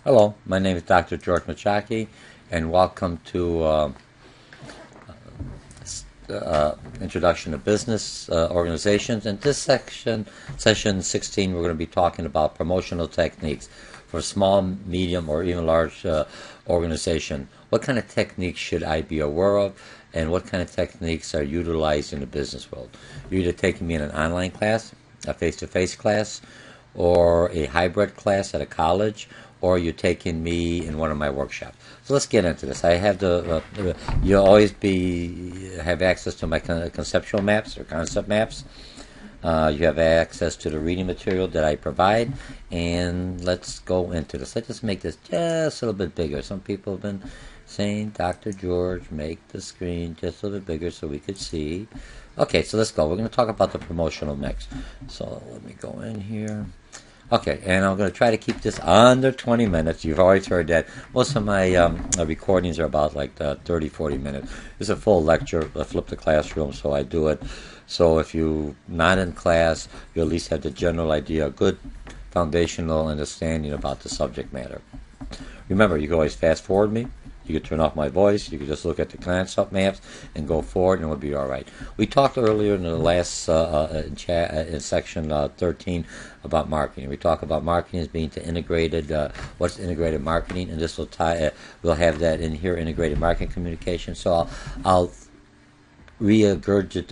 Hello, my name is Dr. George Mochocki, and welcome to Introduction to Business Organizations. In this session 16, we're going to be talking about promotional techniques for small, medium, or even large organization. What kind of techniques should I be aware of, and what kind of techniques are utilized in the business world? You're either taking me in an online class, a face-to-face class, or a hybrid class at a college, or you're taking me in one of my workshops. So let's get into this. I have you'll always have access to my conceptual maps or concept maps. You have access to the reading material that I provide, and let's go into this. Let's just make this just a little bit bigger. Some people have been saying, Dr. George, make the screen just a little bit bigger so we could see. Okay, so let's go. We're going to talk about the promotional mix. So let me go in here. Okay, and I'm going to try to keep this under 20 minutes. You've always heard that. Most of my recordings are about like 30, 40 minutes. It's a full lecture. I flip the classroom, so I do it. So if you're not in class, you at least have the general idea, a good foundational understanding about the subject matter. Remember, you can always fast forward me. You could turn off my voice. You could just look at the concept maps and go forward, and it would be all right. We talked earlier in the last in section 13 about marketing. We talk about marketing as being what's integrated marketing, and this will tie. We'll have that in here, integrated marketing communication. So I'll reaffirm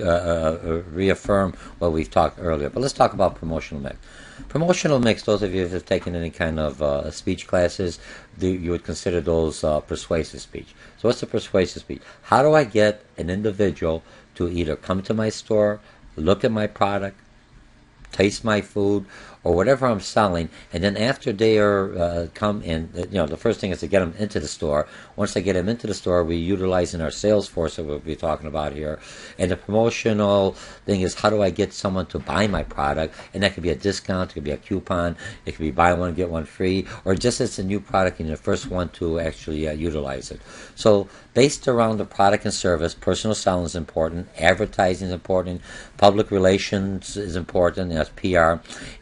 what we've talked earlier. But let's talk about promotional mix. Promotional mix, those of you who have taken any kind of speech classes, you would consider those persuasive speech. So what's a persuasive speech? How do I get an individual to either come to my store, look at my product, taste my food, or whatever I'm selling, and then after they are come in, the first thing is to get them into the store. Once I get them into the store, we utilize in our sales force that we'll be talking about here. And the promotional thing is, how do I get someone to buy my product? And that could be a discount, it could be a coupon, it could be buy one get one free, or just it's a new product and you're the first one to actually utilize it. So based around the product and service, personal selling is important, advertising is important, public relations is important, that's PR,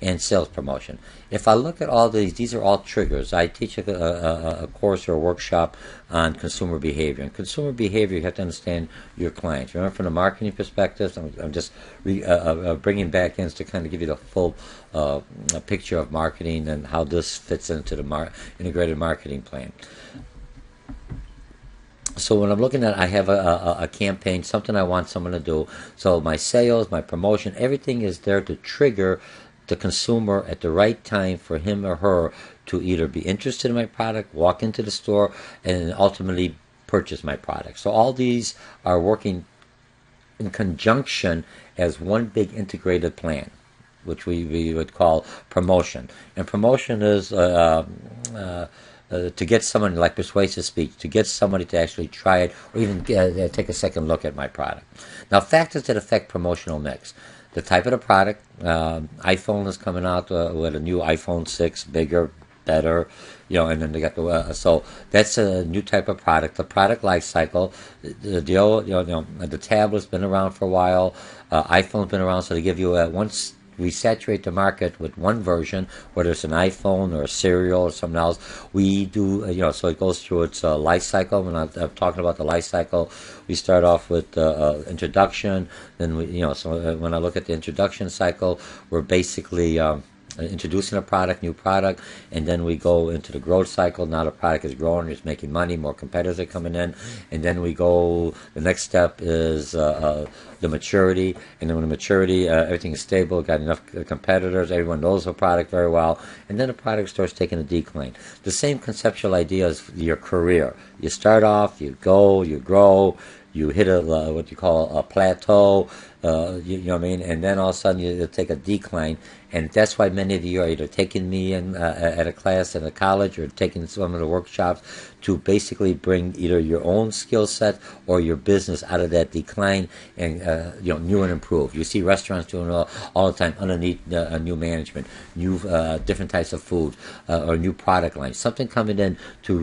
and sales promotion. If I look at all these are all triggers. I teach a course or a workshop on consumer behavior. And consumer behavior, you have to understand your clients. Remember, from the marketing perspective, I'm just bringing back in to kind of give you the full picture of marketing and how this fits into the integrated marketing plan. So when I'm looking at, I have a campaign, something I want someone to do. So my sales, my promotion, everything is there to trigger the consumer at the right time for him or her to either be interested in my product, walk into the store, and ultimately purchase my product. So all these are working in conjunction as one big integrated plan, which we would call promotion. And promotion is to get someone, like persuasive speech, to get somebody to actually try it or even take a second look at my product. Now, factors that affect promotional mix. The type of the product. iPhone is coming out with a new iPhone 6, bigger, better, and then they got so that's a new type of product. The product life cycle, the tablet's been around for a while, iPhone's been around, so they give you once we saturate the market with one version, whether it's an iPhone or a cereal or something else. We do, so it goes through its life cycle. When I'm talking about the life cycle, we start off with introduction. Then so when I look at the introduction cycle, we're basically introducing a product, new product, and then we go into the growth cycle. Now the product is growing, it's making money, more competitors are coming in, and then the next step is the maturity, and then when the maturity, everything is stable, got enough competitors, everyone knows the product very well, and then the product starts taking a decline. The same conceptual idea as your career. You start off, you go, you grow, you hit what you call a plateau, you know what I mean, and then all of a sudden you take a decline, and that's why many of you are either taking me in at a class at a college or taking some of the workshops to basically bring either your own skill set or your business out of that decline and new and improved. You see restaurants doing all the time underneath new management, new different types of food or new product lines, something coming in to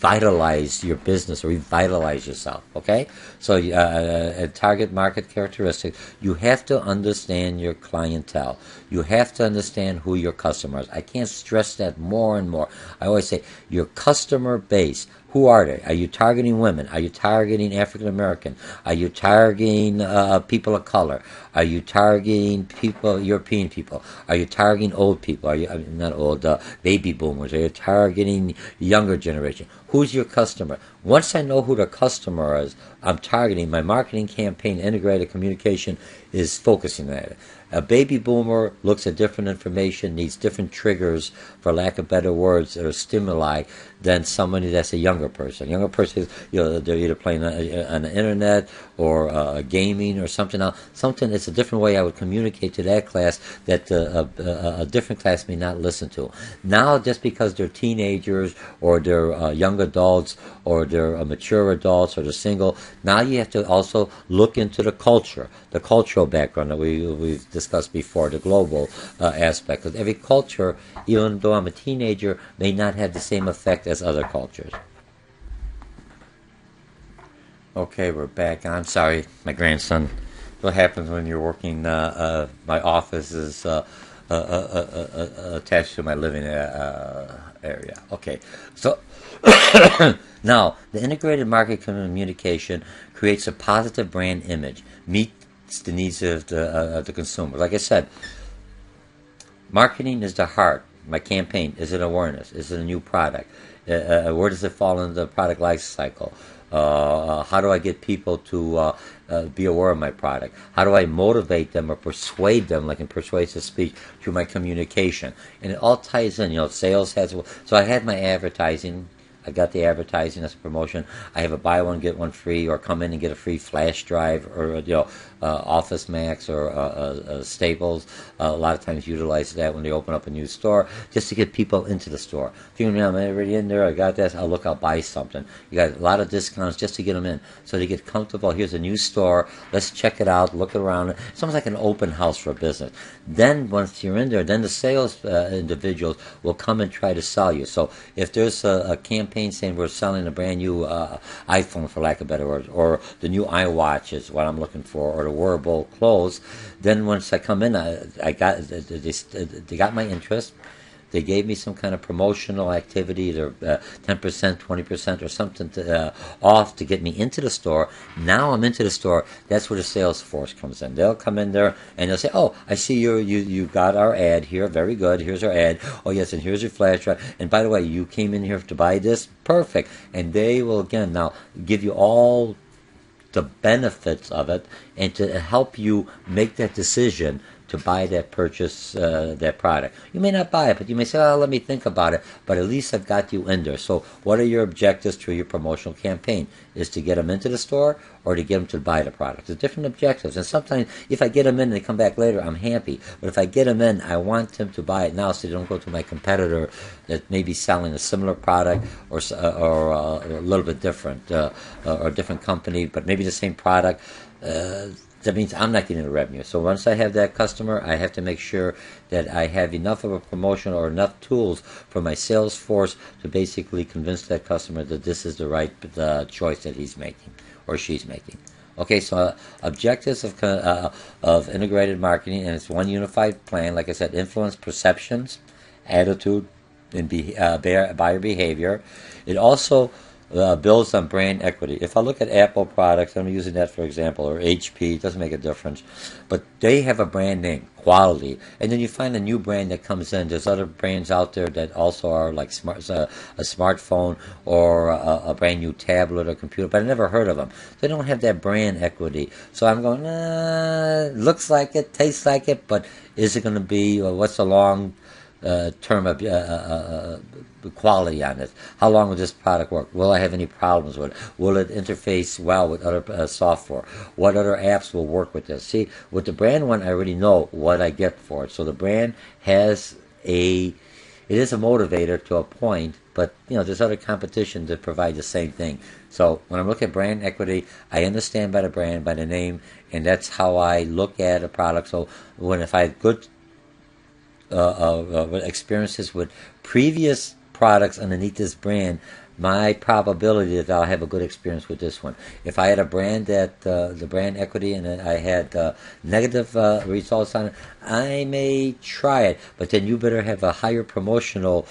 revitalize your business or revitalize yourself. Okay, so a target market characteristic. You have to understand your clientele. You have to understand who your customer is. I can't stress that more and more. I always say your customer base. Who are they? Are you targeting women? Are you targeting African American? Are you targeting people of color? Are you targeting people, European people? Are you targeting old people? Are you not old, baby boomers? Are you targeting younger generation? Who's your customer? Once I know who the customer is, I'm targeting. My marketing campaign, integrated communication, is focusing on it. A baby boomer looks at different information, needs different triggers, for lack of better words, or stimuli, than somebody that's a younger person. Younger person, they're either playing on the internet or gaming or something else. Something, it's a different way I would communicate to that class that a different class may not listen to. Now, just because they're teenagers or they're young adults or they're mature adults or they're single, now you have to also look into the culture, the cultural background that we've discussed before, the global aspect. Because every culture, even though I'm a teenager, may not have the same effect as other cultures. Okay, we're back. I'm sorry, my grandson. What happens when you're working? My office is attached to my living area. Okay, so now the integrated market communication creates a positive brand image, meets the needs of the consumer. Like I said, marketing is the heart. My campaign, is it awareness? Is it a new product? Where does it fall in the product life cycle? How do I get people to be aware of my product? How do I motivate them or persuade them, like in persuasive speech, through my communication? And it all ties in. Sales has. So I had my advertising. I got the advertising as a promotion. I have a buy one get one free, or come in and get a free flash drive, or Office Max or Staples. A lot of times utilize that when they open up a new store, just to get people into the store. I'm already in there. I got this. I'll buy something. You got a lot of discounts just to get them in, so they get comfortable. Here's a new store. Let's check it out. Look around. It's almost like an open house for a business. Then once you're in there, then the sales individuals will come and try to sell you. So if there's a campaign saying we're selling a brand new iPhone, for lack of better words, or the new iWatch is what I'm looking for, or the wearable clothes, then once I come in, they got my interest. They gave me some kind of promotional activity, either 10%, 20%, or something off to get me into the store. Now I'm into the store. That's where the sales force comes in. They'll come in there and they'll say, "Oh, I see you got our ad here. Very good. Here's our ad. Oh yes, and here's your flash drive. And by the way, you came in here to buy this. Perfect." And they will again now give you all the benefits of it and to help you make that decision to buy that purchase, that product. You may not buy it, but you may say, "Oh, let me think about it." But at least I've got you in there. So what are your objectives through your promotional campaign? Is to get them into the store or to get them to buy the product? There's different objectives. And sometimes if I get them in and they come back later, I'm happy. But if I get them in, I want them to buy it now so they don't go to my competitor that may be selling a similar product or a little bit different, or a different company, but maybe the same product. That means I'm not getting the revenue. So once I have that customer, I have to make sure that I have enough of a promotion or enough tools for my sales force to basically convince that customer that this is the right choice that he's making or she's making. Okay, so objectives of integrated marketing, and it's one unified plan. Like I said, influence perceptions, attitude, and buyer behavior. It also builds on brand equity. If I look at Apple products, I'm using that for example, or HP, it doesn't make a difference, but they have a brand name, quality, and then you find a new brand that comes in. There's other brands out there that also are like a smartphone or a brand new tablet or computer, but I never heard of them. They don't have that brand equity. So I'm going, looks like it, tastes like it, but is it going to be, what's the long term of quality on it? How long will this product work? Will I have any problems with it? Will it interface well with other software? What other apps will work with this? See, with the brand one, I already know what I get for it. So the brand has it is a motivator to a point, but there's other competition that provide the same thing. So when I'm looking at brand equity, I understand by the brand, by the name, and that's how I look at a product. So if I have good experiences with previous products underneath this brand, my probability that I'll have a good experience with this one. If I had a brand that the brand equity and I had negative results on it, I may try it, but then you better have a higher promotional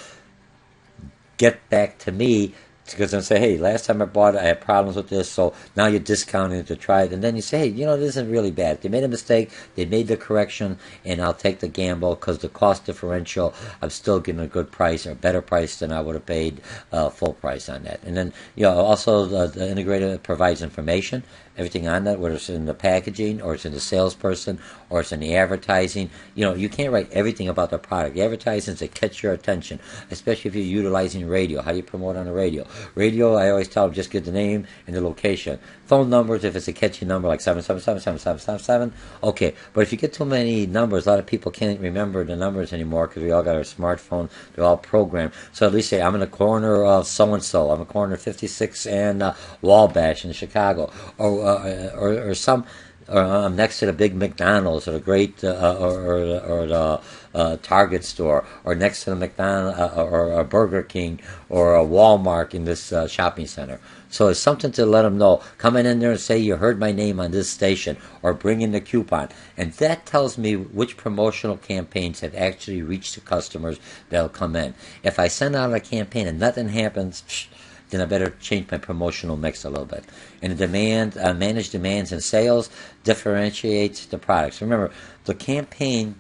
get back to me, because I'm say, hey, last time I bought it, I had problems with this, so now you're discounting it to try it, and then you say, hey, this isn't really bad. They made a mistake, they made the correction, and I'll take the gamble because the cost differential, I'm still getting a good price or a better price than I would have paid full price on that. And then, also the integrator provides information, everything on that, whether it's in the packaging or it's in the salesperson or it's in the advertising. You can't write everything about the product. The advertising is to catch your attention, especially if you're utilizing radio. How do you promote on the radio? Radio, I always tell them, just get the name and the location. Phone numbers, if it's a catchy number like 777-7777, okay. But if you get too many numbers, a lot of people can't remember the numbers anymore because we all got our smartphone. They're all programmed. So at least say, I'm in the corner of so-and-so. I'm in the corner of 56 and Wabash in Chicago. Or some... Or I'm next to the big McDonald's or the great or the Target store, or next to the McDonald's or a Burger King or a Walmart in this shopping center. So it's something to let them know. Come in there and say you heard my name on this station, or bring in the coupon, and that tells me which promotional campaigns have actually reached the customers that'll come in. If I send out a campaign and nothing happens, then I better change my promotional mix a little bit. And the manage demands and sales differentiates the products. Remember, the campaign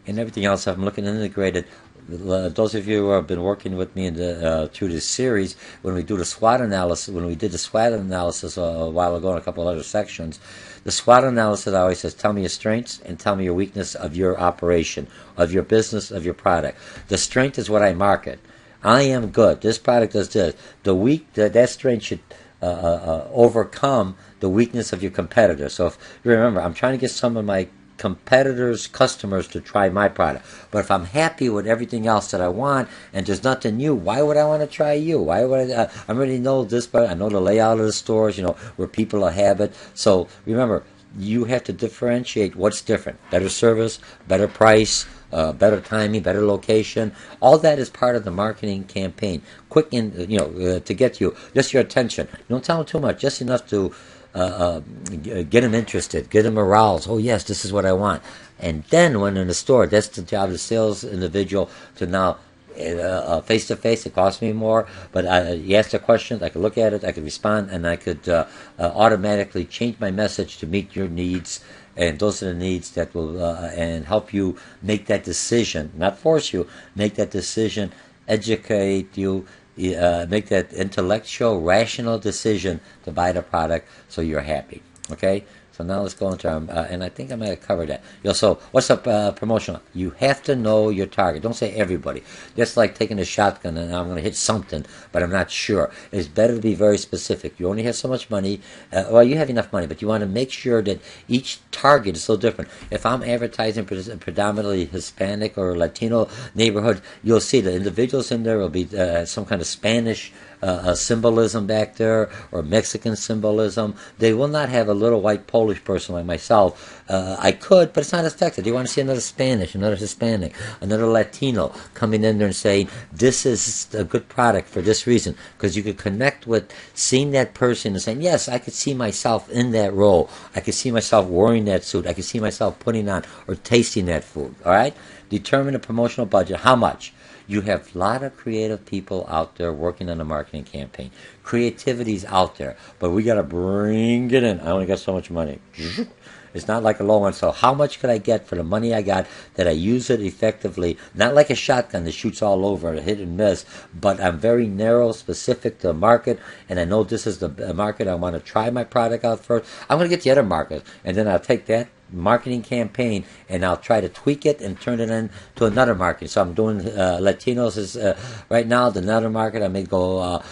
and everything else, I'm looking integrated. Those of you who have been working with me through this series, when we did the SWOT analysis a while ago in a couple of other sections, the SWOT analysis always says, tell me your strengths and tell me your weakness of your operation, of your business, of your product. The strength is what I market. I am good. This product does this. That strength should overcome the weakness of your competitor. So if you remember, I'm trying to get some of my competitors' customers to try my product. But if I'm happy with everything else that I want and there's nothing new, why would I want to try you? Why would I already know this, but I know the layout of the stores, where people will have it. So remember, you have to differentiate what's different. Better service, better price, better timing, better location. All that is part of the marketing campaign. Quick to get you, just your attention. Don't tell them too much, just enough to get them interested, get them aroused. Oh yes, this is what I want. And then when in the store, that's the job of the sales individual to now face to face. It costs me more, but you ask the questions, I could look at it, I could respond, and I could automatically change my message to meet your needs. And those are the needs that will and help you make that decision, not force you, make that decision, educate you, make that intellectual, rational decision to buy the product so you're happy. Okay? So now let's go into and I think I might have covered that. So what's up promotional? You have to know your target. Don't say everybody. Just like taking a shotgun and I'm going to hit something, but I'm not sure. It's better to be very specific. You only have so much money. You have enough money, but you want to make sure that each target is so different. If I'm advertising predominantly Hispanic or Latino neighborhood, you'll see the individuals in there will be some kind of Spanish symbolism back there, or Mexican symbolism. They will not have a little white Polish person like myself. I could, but it's not effective. You want to see another Spanish, another Hispanic, another Latino coming in there and saying, this is a good product for this reason, because you could connect with seeing that person and saying, yes, I could see myself in that role. I could see myself wearing that suit. I could see myself putting on or tasting that food. All right? Determine a promotional budget. How much? You have a lot of creative people out there working on a marketing campaign. Creativity's out there, but we got to bring it in. I only got so much money. It's not like a low one. So how much could I get for the money I got that I use it effectively? Not like a shotgun that shoots all over, hit and miss, but I'm very narrow, specific to the market, and I know this is the market I want to try my product out first. I'm going to get the other market, and then I'll take that marketing campaign and I'll try to tweak it and turn it into another market. So I'm doing Latinos is right now. The another market I may go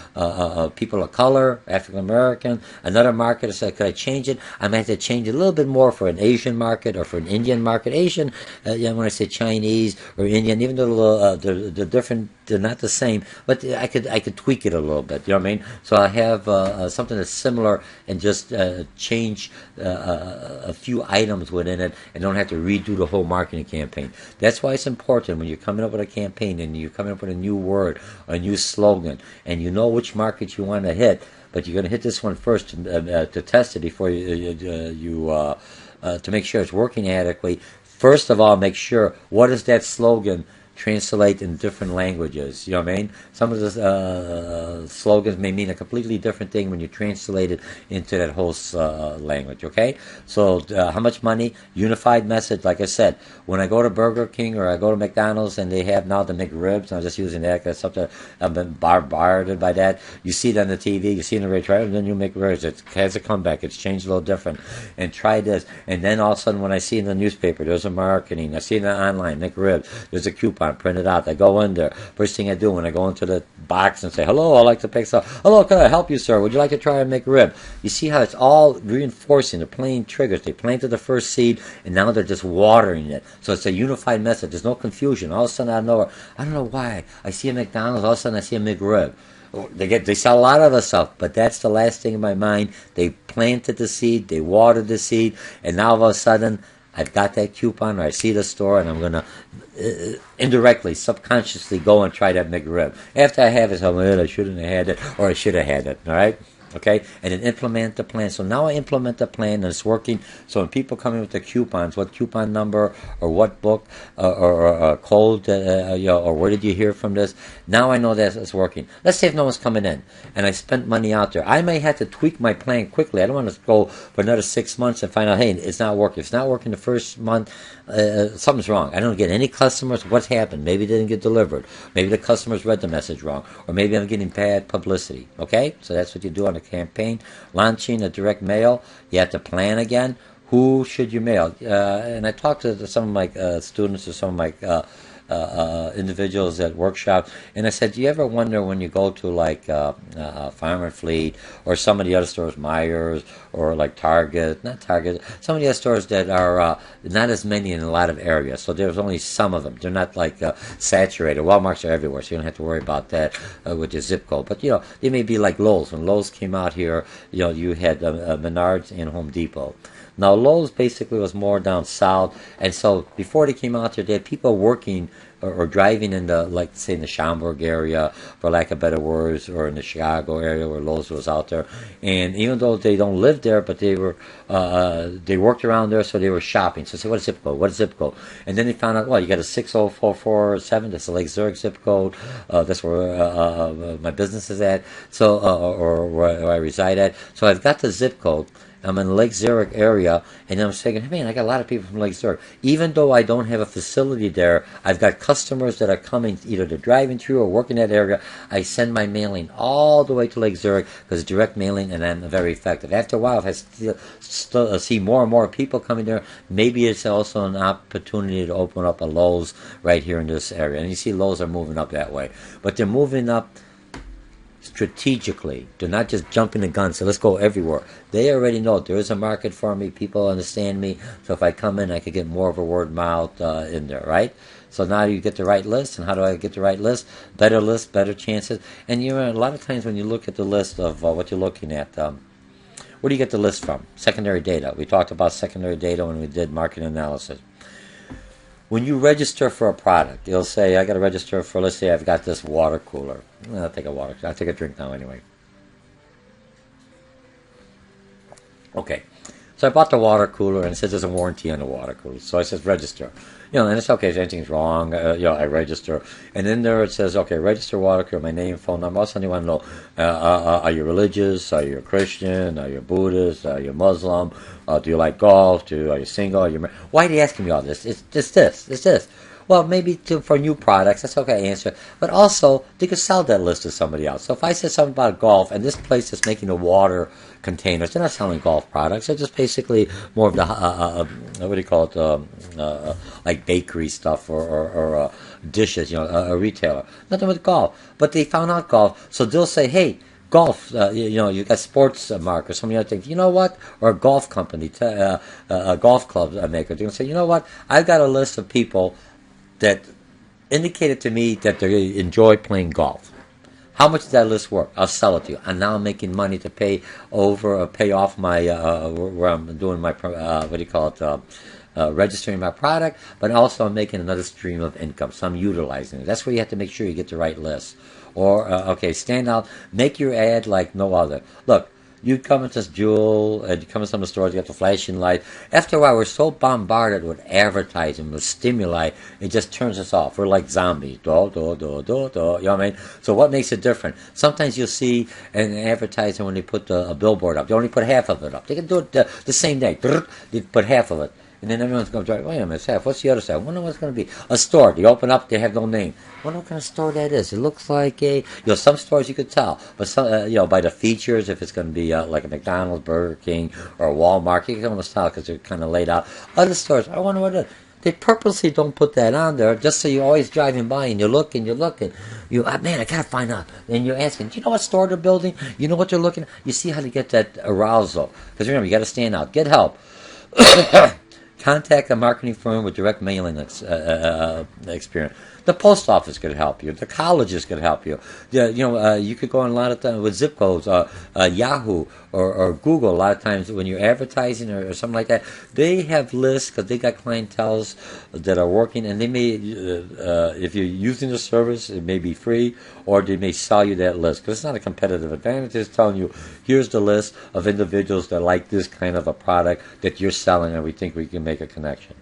people of color, African American. Another market I said, could I change it? I might have to change it a little bit more for an Asian market or for an Indian market. Asian, when I say Chinese or Indian, even though the different they're not the same, but I could tweak it a little bit. You know what I mean? So I have something that's similar and just change a few items within it, and don't have to redo the whole marketing campaign. That's why it's important when you're coming up with a campaign and you're coming up with a new word or a new slogan, and you know which market you want to hit, but you're going to hit this one first to test it before to make sure it's working adequately. First of all, make sure what is that slogan translate in different languages. You know what I mean? Some of the slogans may mean a completely different thing when you translate it into that whole language, okay? So how much money? Unified message, like I said. When I go to Burger King or I go to McDonald's and they have now the McRibs, I'm just using that because something I've been bombarded by that. You see it on the TV, you see it in the radio, and then you make McRibs. It has a comeback. It's changed a little different. And try this. And then all of a sudden when I see in the newspaper, there's a marketing. I see it online, McRibs. There's a coupon printed out. I go in there. First thing I do when I go into the box and say, hello, I'd like to pick some. Hello, can I help you, sir? Would you like to try a McRib? You see how it's all reinforcing. They're playing triggers. They planted the first seed, and now they're just watering it. So it's a unified message. There's no confusion. All of a sudden, I don't know why. I see a McDonald's. All of a sudden, I see a McRib. They sell a lot of other stuff, but that's the last thing in my mind. They planted the seed. They watered the seed, and now all of a sudden, I've got that coupon, or I see the store, and I'm going to indirectly, subconsciously go and try that McRib. After I have it, I shouldn't have had it, or I should have had it, all right? Okay, and then implement the plan. So now I implement the plan, and it's working. So when people come in with the coupons, what coupon number or what book or code, or where did you hear from this? Now I know that it's working. Let's say if no one's coming in, and I spent money out there, I may have to tweak my plan quickly. I don't want to go for another 6 months and find out, hey, it's not working. If it's not working the first month, something's wrong. I don't get any customers. What's happened? Maybe it didn't get delivered. Maybe the customers read the message wrong, or maybe I'm getting bad publicity. Okay, so that's what you do on a campaign. Launching a direct mail, you have to plan again. Who should you mail? And I talked to some of my students or some of my individuals at workshop, and I said, do you ever wonder when you go to like Farm and Fleet or some of the other stores, Myers or like not Target, some of the other stores that are not as many in a lot of areas, so there's only some of them. They're not like saturated. Walmarts are everywhere, so you don't have to worry about that with your zip code. But they may be like Lowe's. When Lowe's came out here, you had Menards and Home Depot. Now, Lowe's basically was more down south, and so before they came out there, they had people working or driving in the, like, say, in the Schaumburg area, for lack of better words, or in the Chicago area where Lowe's was out there. And even though they don't live there, but they worked around there, so they were shopping. So I said, what is zip code? What is zip code? And then they found out, well, you got a 60447, that's the Lake Zurich zip code. That's where my business is at, so or where I reside at. So I've got the zip code. I'm in the Lake Zurich area, and I'm saying, man, I got a lot of people from Lake Zurich. Even though I don't have a facility there, I've got customers that are coming, either they're driving through or working that area. I send my mailing all the way to Lake Zurich because it's direct mailing, and I'm very effective. After a while, if I see more and more people coming there, maybe it's also an opportunity to open up a Lowe's right here in this area. And you see Lowe's are moving up that way. But they're moving up strategically. They're not just jumping the gun, so let's go everywhere. They already know there is a market for me. People understand me. So if I come in, I could get more of a word of mouth in there, right? So now you get the right list. And how do I get the right list? Better list, better chances. And a lot of times when you look at the list of what you're looking at, where do you get the list from? Secondary data. We talked about secondary data when we did market analysis. When you register for a product, you'll say, I got to register for, let's say I've got this water cooler. I'll take a drink now anyway. Okay. So I bought the water cooler, and it says there's a warranty on the water cooler. So I says register. And it's okay if anything's wrong. I register. And then there it says, okay, register water cooler, my name, phone number. Also, you want to know, are you religious? Are you a Christian? Are you a Buddhist? Are you Muslim? Do you like golf? Are you single? Why are they asking me all this? It's this. Well, maybe for new products, that's okay, answer. But also, they could sell that list to somebody else. So if I said something about golf, and this place is making the water containers, they're not selling golf products. They're just basically more of the, what do you call it, like bakery stuff or dishes, a retailer. Nothing with golf. But they found out golf, so they'll say, hey, golf, you got sports mark or some of the other things. You know what? Or a golf company, a golf club maker. They're going to say, you know what? I've got a list of people that indicated to me that they enjoy playing golf. How much does that list worth? I'll sell it to you. And now I'm making money to pay off my, where I'm doing my, what do you call it, registering my product, but also I'm making another stream of income. So I'm utilizing it. That's where you have to make sure you get the right list. Or, okay, stand out, make your ad like no other. Look, you come into Jewel, and you come into some of the stores, you got the flashing light. After a while, we're so bombarded with advertising, with stimuli, it just turns us off. We're like zombies. Do, do, do, do, do. You know what I mean? So what makes it different? Sometimes you'll see an advertiser when they put a billboard up. They only put half of it up. They can do it the same day. They put half of it. And then everyone's going to try, wait a minute, half. What's the other side? I wonder what's going to be. A store. They open up, they have no name. I wonder what kind of store that is. It looks like some stores you could tell. But some, by the features, if it's going to be like a McDonald's, Burger King, or a Walmart, you can almost tell because they're kind of laid out. Other stores, I wonder what it is. They purposely don't put that on there just so you're always driving by and you're looking. Man, I gotta find out. And you're asking, do you know what store they're building? You know what they're looking at? You see how to get that arousal. Because remember, you got to stand out. Get help. Contact a marketing firm with direct mailing experience. The post office could help you. The colleges could help you. You could go on a lot of times with zip codes, Yahoo or Google. A lot of times when you're advertising or something like that, they have lists because they got clientels that are working, and they may, if you're using the service, it may be free, or they may sell you that list because it's not a competitive advantage. It's telling you, here's the list of individuals that like this kind of a product that you're selling, and we think we can make a connection.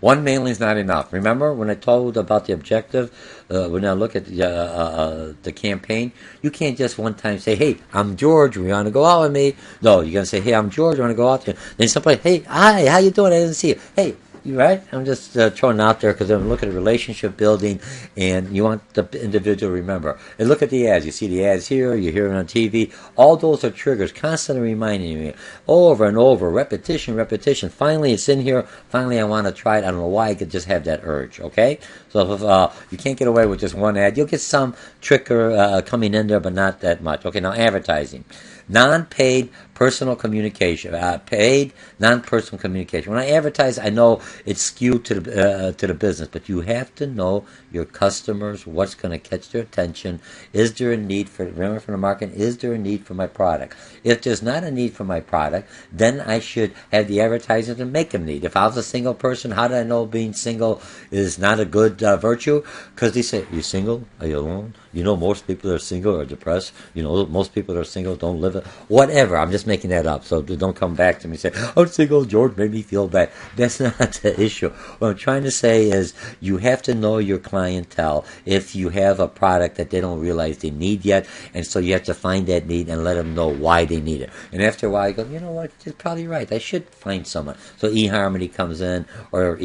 One mailing is not enough. Remember when I told about the objective? When I look at the campaign, you can't just one time say, "Hey, I'm George. You want to go out with me?" No, you're gonna say, "Hey, I'm George. You want to go out there?" Then somebody, "Hey, hi, how you doing? I didn't see you." Hey. Right? I'm just throwing it out there because I'm looking at relationship building, and you want the individual to remember. And look at the ads. You see the ads here, you hear it on TV. All those are triggers, constantly reminding you over and over, repetition. Finally, it's in here. Finally, I want to try it. I don't know why I could just have that urge, okay? So if you can't get away with just one ad, you'll get some trigger coming in there, but not that much. Okay, now advertising. Non-paid personal communication, paid non-personal communication. When I advertise, I know it's skewed to the business, but you have to know your customers, what's going to catch their attention. Is there a need for? Remember from the market, is there a need for my product? If there's not a need for my product, then I should have the advertising to make them need. If I was a single person, how do I know being single is not a good virtue? Because they say, "You single? Are you alone?" You know, most people that are single are depressed. You know, most people that are single don't live it. Whatever. I'm just making that up. So don't come back to me and say, "I'm single, George made me feel bad." That's not the issue. What I'm trying to say is you have to know your clientele if you have a product that they don't realize they need yet. And so you have to find that need and let them know why they need it. And after a while, you go, you know what, you're probably right. I should find someone. So eHarmony comes in, or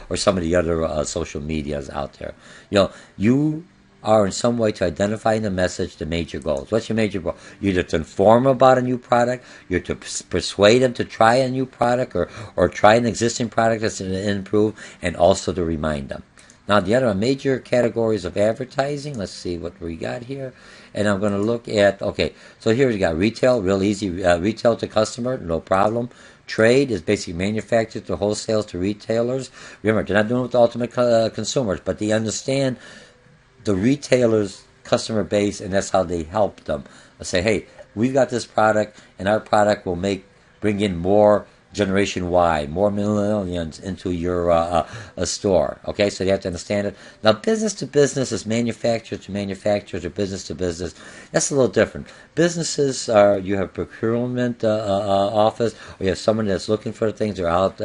or some of the other social medias out there. You are in some way to identify in the message the major goals. What's your major goal? You're either to inform about a new product, you're to persuade them to try a new product or try an existing product that's going to improve, and also to remind them. Now, the other major categories of advertising, let's see what we got here. And I'm going to look at, okay, so here we got retail, real easy, retail to customer, no problem. Trade is basically manufacturers to wholesale to retailers. Remember, they're not doing it with the ultimate consumers, but they understand the retailer's customer base, and that's how they help them. They say, "Hey, we've got this product, and our product will bring in more Generation Y, more millennials into your store." Okay, so you have to understand it. Now, business to business is manufacturer to manufacturers or business to business. That's a little different. Businesses you have procurement office, or you have someone that's looking for things. They're out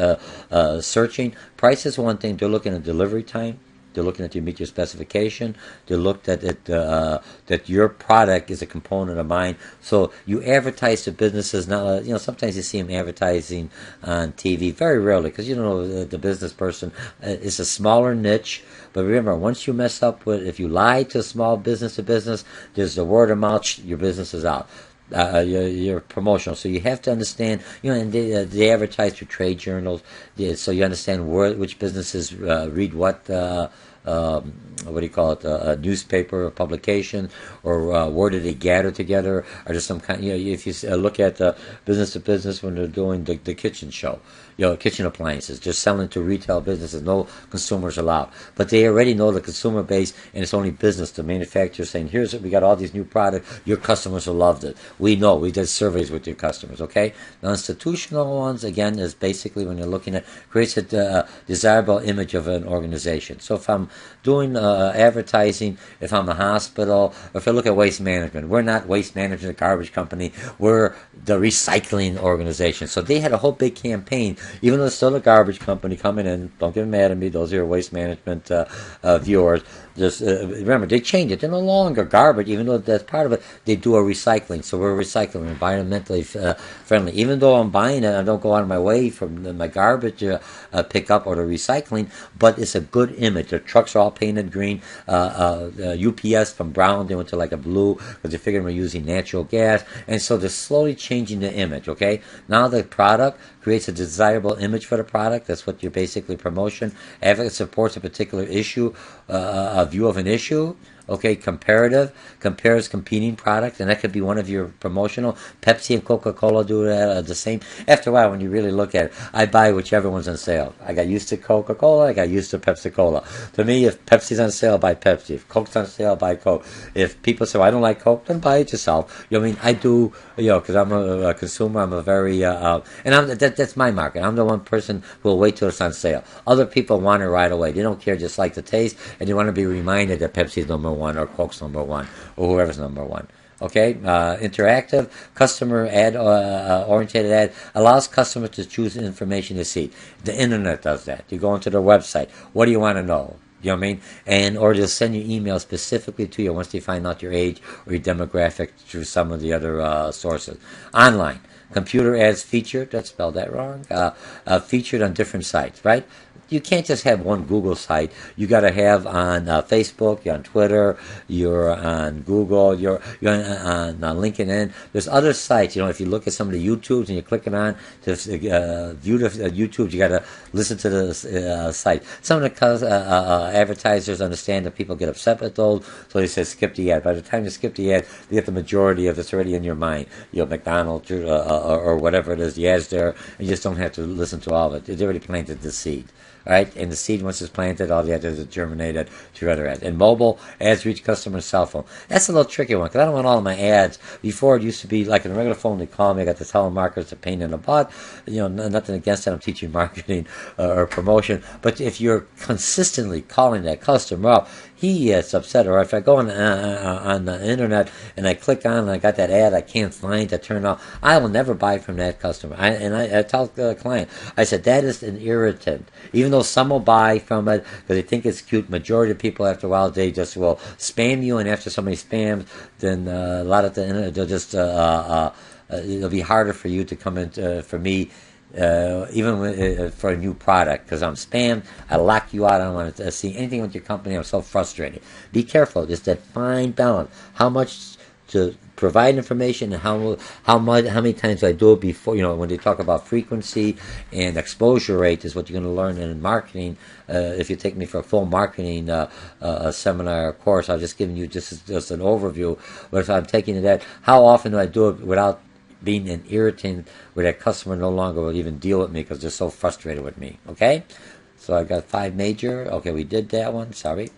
searching. Price is one thing. They're looking at delivery time. They're looking at you meet your specification. They looked at it that your product is a component of mine. So you advertise to businesses. Now, sometimes you see them advertising on TV. Very rarely, because the business person is a smaller niche. But remember, once you mess up if you lie to small business to business, there's the word of mouth. Your business is out. Your promotional, so you have to understand. And they advertise through trade journals, so you understand which businesses read what what do you call it, a newspaper, a publication, or where did they gather together? Or just some kind, if you look at business to business when they're doing the kitchen show, kitchen appliances, just selling to retail businesses, no consumers allowed. But they already know the consumer base, and it's only business. The manufacturer saying, here's it, we got all these new products, your customers have loved it. We know, we did surveys with your customers, okay? The institutional ones, again, is basically when you're looking at, creates a desirable image of an organization. So if I'm doing advertising, if I'm a hospital, or if I look at waste management, we're not waste management, a garbage company, we're the recycling organization. So they had a whole big campaign, even though it's still a garbage company coming in, don't get mad at me, those are your waste management viewers. Just remember, they changed it. They're no longer garbage, even though that's part of it. They do a recycling, so we're recycling, environmentally friendly. Even though I'm buying it, I don't go out of my way from my garbage pickup or the recycling, but it's a good image. The trucks are all painted green. UPS from brown, they went to like a blue because they figured we're using natural gas, and so they're slowly changing the image. Okay, now the product creates a desirable image for the product. That's what your basically promotion. Advocate supports a particular issue, a view of an issue. Okay, comparative, compares competing products, and that could be one of your promotional. Pepsi and Coca-Cola do that the same. After a while, when you really look at it, I buy whichever one's on sale. I got used to Coca-Cola, I got used to Pepsi-Cola. To me, if Pepsi's on sale, buy Pepsi. If Coke's on sale, buy Coke. If people say, well, I don't like Coke, then buy it yourself. I mean, I do, because I'm a consumer, I'm a very, that's my market. I'm the one person who will wait till it's on sale. Other people want it right away. They don't care, just like the taste, and they want to be reminded that Pepsi's number one or Coke's number one or whoever's number one. Okay, interactive, customer ad, oriented ad allows customers to choose information to see. The internet does that. You go into their website. What do you want to know? You know what I mean? And or they'll send you emails specifically to you once they find out your age or your demographic through some of the other sources. Online, computer ads featured. That's spelled that wrong. Featured on different sites, right? You can't just have one Google site. You got to have on Facebook, you're on Twitter, you're on Google, you're on LinkedIn. There's other sites. If you look at some of the YouTubes and you're clicking on to view the YouTubes, you got to listen to the site. Some of the advertisers understand that people get upset with those, so they say skip the ad. By the time you skip the ad, you get the majority of it's already in your mind. McDonald's or whatever it is, the ad's there, and you just don't have to listen to all of it. It's already planted the seed. Right, and the seed, once it's planted, all you have to do is germinate it to other ads. And mobile ads reach customers' cell phone. That's a little tricky one because I don't want all of my ads. Before it used to be like in a regular phone, they call me. I got the telemarketers, a pain in the butt. Nothing against that. I'm teaching marketing or promotion. But if you're consistently calling that customer up, he gets upset. Or if I go on the internet and I click on and I got that ad I can't find to turn off, I will never buy from that customer. I tell the client, I said, that is an irritant. Even though some will buy from it because they think it's cute, majority of people after a while, they just will spam you, and after somebody spams, then a lot of the internet, they'll just, it'll be harder for you to come in, for me, even for a new product, because I'm spammed, I lock you out, I don't want to see anything with your company, I'm so frustrated. Be careful, just that fine balance. How much to provide information and how many times I do it before, when they talk about frequency and exposure rate is what you're going to learn in marketing. If you take me for a full marketing seminar or course, I'll just giving you just an overview. But if I'm taking that, how often do I do it without being an irritant where that customer no longer will even deal with me because they're so frustrated with me, okay? So I got 5 major. Okay, we did that one, sorry.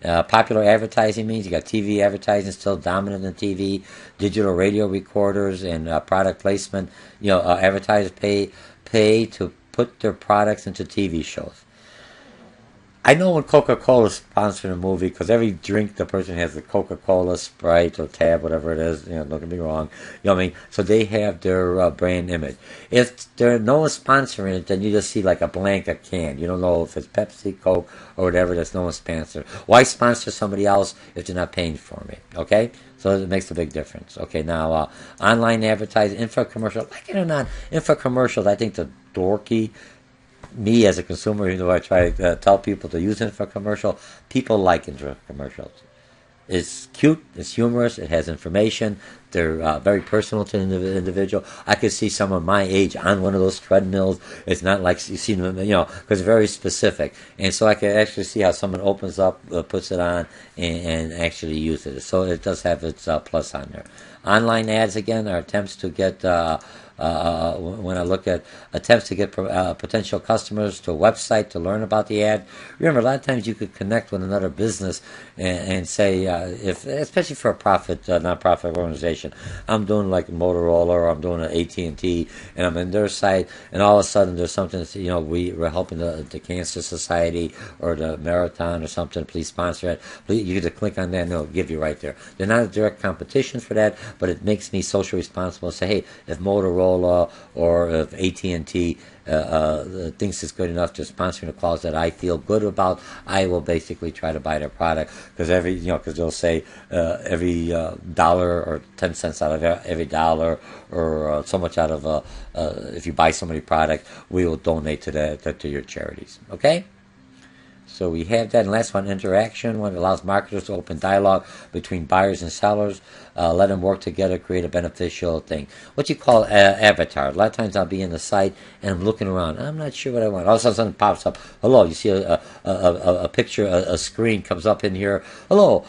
Popular advertising means you got TV advertising still dominant in TV, digital radio recorders, and product placement. Advertisers pay to put their products into TV shows. I know when Coca-Cola sponsored a movie, because every drink the person has the Coca-Cola, Sprite, or Tab, whatever it is, don't get me wrong. So they have their brand image. If no one's sponsoring it, then you just see like a blanket can. You don't know if it's Pepsi, Coke, or whatever, that's no one's sponsored. Why sponsor somebody else if they're not paying for me? Okay? So it makes a big difference. Okay, now, online advertising, infomercial, like it or not, infomercials, I think the dorky, me as a consumer, even though I try to tell people to use infomercial, people like infomercials. It's cute, it's humorous, it has information. They're very personal to the individual. I could see someone my age on one of those treadmills. It's not like you see them, because it's very specific. And so I can actually see how someone opens up, puts it on, and actually uses it. So it does have its plus on there. Online ads, again, are attempts to get when I look at attempts to get potential customers to a website to learn about the ad. Remember, a lot of times you could connect with another business and say, if especially for a nonprofit organization, I'm doing like Motorola or I'm doing an AT&T, and I'm in their site, and all of a sudden there's something that, we're helping the Cancer Society or the Marathon or something. Please sponsor it. You can click on that, and it'll give you right there. They're not a direct competition for that, but it makes me socially responsible to say, hey, if Motorola or if AT&T thinks it's good enough to sponsoring a cause that I feel good about, I will basically try to buy their product, because because they'll say every dollar or 10 cents out of every dollar, or so much out of if you buy somebody's product, we will donate to your charities. Okay. So we have that. And last one, interaction. One allows marketers to open dialogue between buyers and sellers, let them work together, create a beneficial thing. What you call avatar. A lot of times I'll be in the site and I'm looking around. I'm not sure what I want. All of a sudden something pops up. Hello, you see a picture, a screen comes up in here. Hello,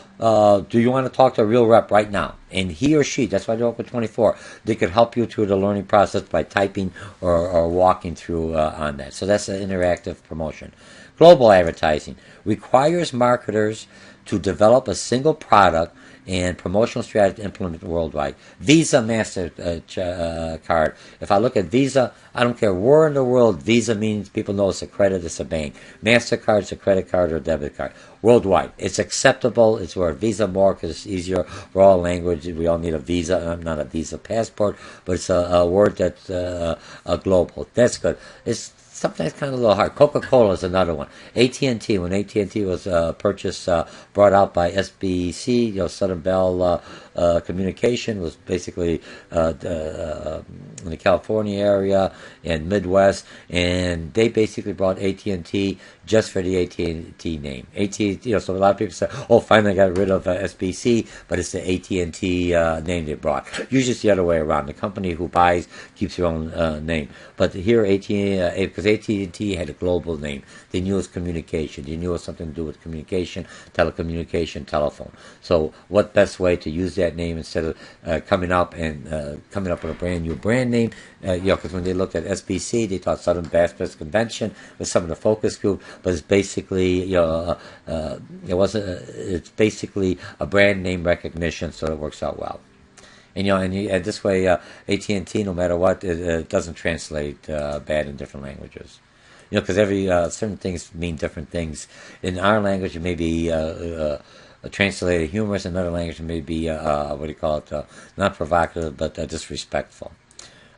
do you want to talk to a real rep right now? And he or she, that's why they're open 24, they could help you through the learning process by typing or walking through on that. So that's an interactive promotion. Global advertising requires marketers to develop a single product and promotional strategy to implement worldwide. Visa, MasterCard. If I look at Visa, I don't care where in the world Visa means. People know it's a credit, it's a bank. MasterCard is a credit card or a debit card. Worldwide. It's acceptable. It's where Visa more because it's easier for all languages. We all need a Visa. I'm not a Visa passport, but it's a word that's global. That's good. It's sometimes kind of a little hard. Coca-Cola is another one. AT&T, when AT&T was purchased, brought out by SBC, Southern Bell Communication, was basically in the California area and Midwest, and they basically brought AT&T just for the AT&T name. AT&T, so a lot of people say, "Oh, finally I got rid of SBC," but it's the AT&T name they brought. Usually it's the other way around. The company who buys keeps their own name. But here, because AT&T had a global name, they knew it was communication. They knew it was something to do with communication, telecommunication, telephone. So what best way to use that name instead of coming up with a brand new brand name? Because when they looked at SBC, they thought Southern Baptist Convention was some of the focus group, but it's basically it's basically a brand name recognition, so it works out well. And this way, AT&T, no matter what, it doesn't translate bad in different languages. Because every certain things mean different things. In our language, it may be translated humorous. In another language, it may be not provocative, but disrespectful.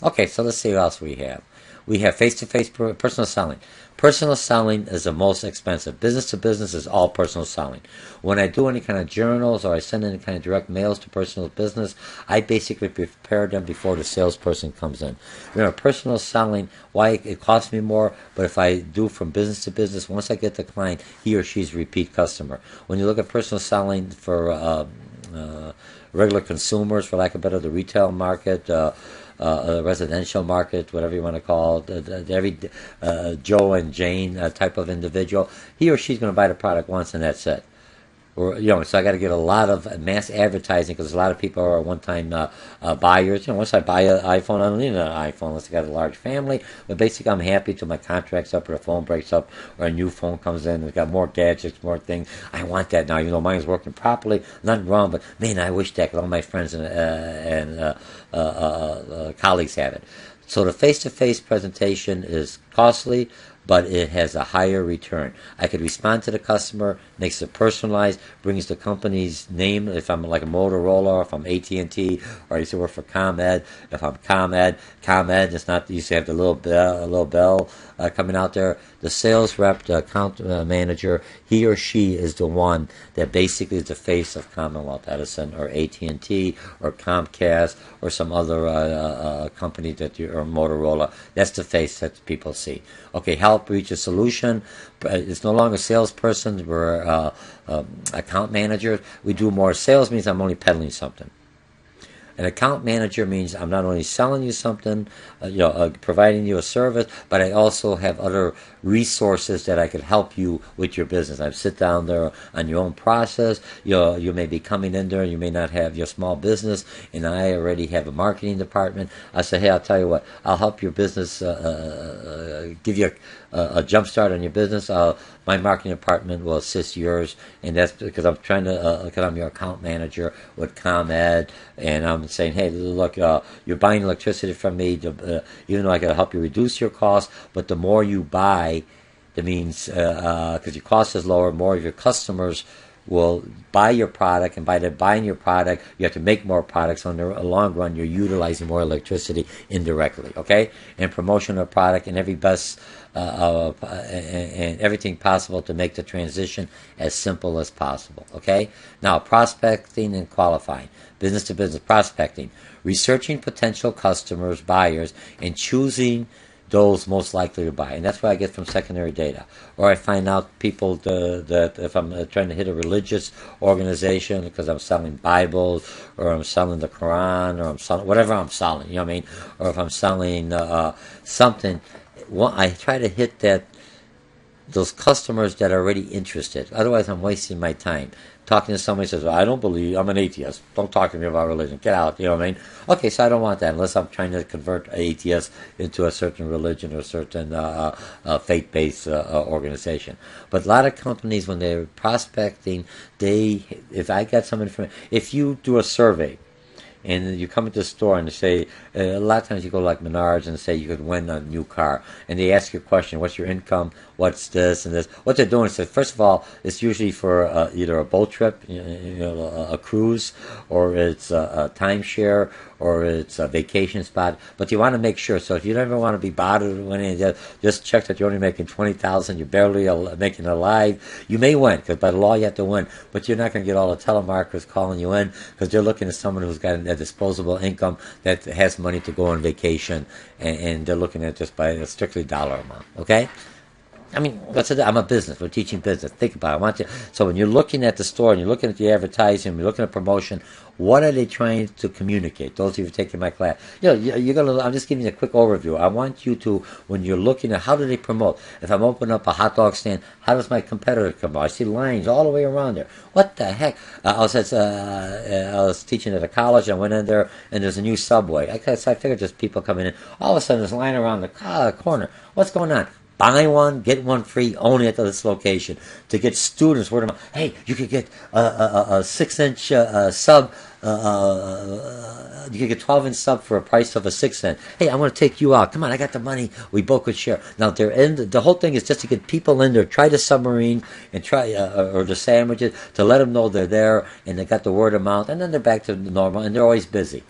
Okay, so let's see what else we have. We have face-to-face personal selling. Personal selling is the most expensive. Business-to-business is all personal selling. When I do any kind of journals or I send any kind of direct mails to personal business, I basically prepare them before the salesperson comes in. Remember, personal selling, why it costs me more, but if I do from business to business, once I get the client, he or she's a repeat customer. When you look at personal selling for regular consumers, for lack of better, the retail market, residential market, whatever you want to call it, every Joe and Jane type of individual, he or she's going to buy the product once and that's it. Or, so I got to get a lot of mass advertising because a lot of people are one-time buyers. Once I buy an iPhone, I don't need an iPhone unless I got a large family. But basically, I'm happy till my contract's up or the phone breaks up or a new phone comes in. It's got more gadgets, more things. I want that now. Mine's working properly. Nothing wrong, but man, I wish that because all my friends and colleagues have it. So the face-to-face presentation is costly, but it has a higher return. I could respond to the customer, makes it personalized, brings the company's name. If I'm like a Motorola, or if I'm AT&T, or I used to work for ComEd. If I'm ComEd, it's not, you used to have the little bell coming out there. The sales rep, the account manager, he or she is the one that basically is the face of Commonwealth Edison or AT&T or Comcast or some other company or Motorola. That's the face that people see. Okay, help reach a solution. It's no longer salesperson. We're account managers. We do more sales, means I'm only peddling something. An account manager means I'm not only selling you something, providing you a service, but I also have other resources that I could help you with your business. I sit down there on your own process. You may be coming in there, you may not have your small business, and I already have a marketing department. I say, hey, I'll tell you what, I'll help your business, give you a jump start on your business. My marketing department will assist yours, and that's because I'm trying to, because I'm your account manager with ComEd, and I'm saying, hey, look, you're buying electricity from me, even though I can help you reduce your costs, but the more you buy, that means, because your cost is lower, more of your customers will buy your product, and by buying your product, you have to make more products. So in the long run, you're utilizing more electricity indirectly, okay? And promotion of product and and everything possible to make the transition as simple as possible, okay? Now, prospecting and qualifying. Business to business prospecting. Researching potential customers, buyers, and choosing those most likely to buy. And that's what I get from secondary data. Or I find out people that if I'm trying to hit a religious organization because I'm selling Bibles, or I'm selling the Quran, or I'm selling whatever I'm selling, you know what I mean? Or if I'm selling something, I try to hit those customers that are already interested. Otherwise, I'm wasting my time. Talking to somebody who says, well, I don't believe, I'm an atheist. Don't talk to me about religion. Get out, you know what I mean? Okay, so I don't want that unless I'm trying to convert atheists into a certain religion or a certain faith-based organization. But a lot of companies, when they're prospecting, if I get some information, if you do a survey, and you come into the store and they say, a lot of times you go like Menards and say you could win a new car. And they ask you a question, what's your income, what's this and this. What they're doing is, first of all, it's usually for either a boat trip, a cruise, or it's a timeshare, or it's a vacation spot. But you want to make sure. So if you never want to be bothered with anything, just check that you're only making $20,000, you're barely making it alive. You may win, because by the law you have to win. But you're not going to get all the telemarketers calling you in, because they're looking at someone who's got a disposable income that has money to go on vacation, and they're looking at just by a strictly dollar amount. Okay? I mean, I'm a business. We're teaching business. Think about it. So when you're looking at the store and you're looking at the advertising, you're looking at promotion, what are they trying to communicate? Those of you who are taking my class, I'm just giving you a quick overview. I want you to, when you're looking at how do they promote, if I'm opening up a hot dog stand, how does my competitor come out? I see lines all the way around there. What the heck? I was teaching at a college. I went in there and there's a new Subway. I figured just people coming in. All of a sudden there's a line around the corner. What's going on? Buy one, get one free, only at this location. To get students, word of mouth. Hey, you could get a 6-inch sub. You could get 12-inch sub for a price of a 6-inch. Hey, I want to take you out. Come on, I got the money. We both could share. Now, the whole thing is just to get people in there. Try the submarine and try or the sandwiches to let them know they're there and they got the word of mouth, and then they're back to normal and they're always busy.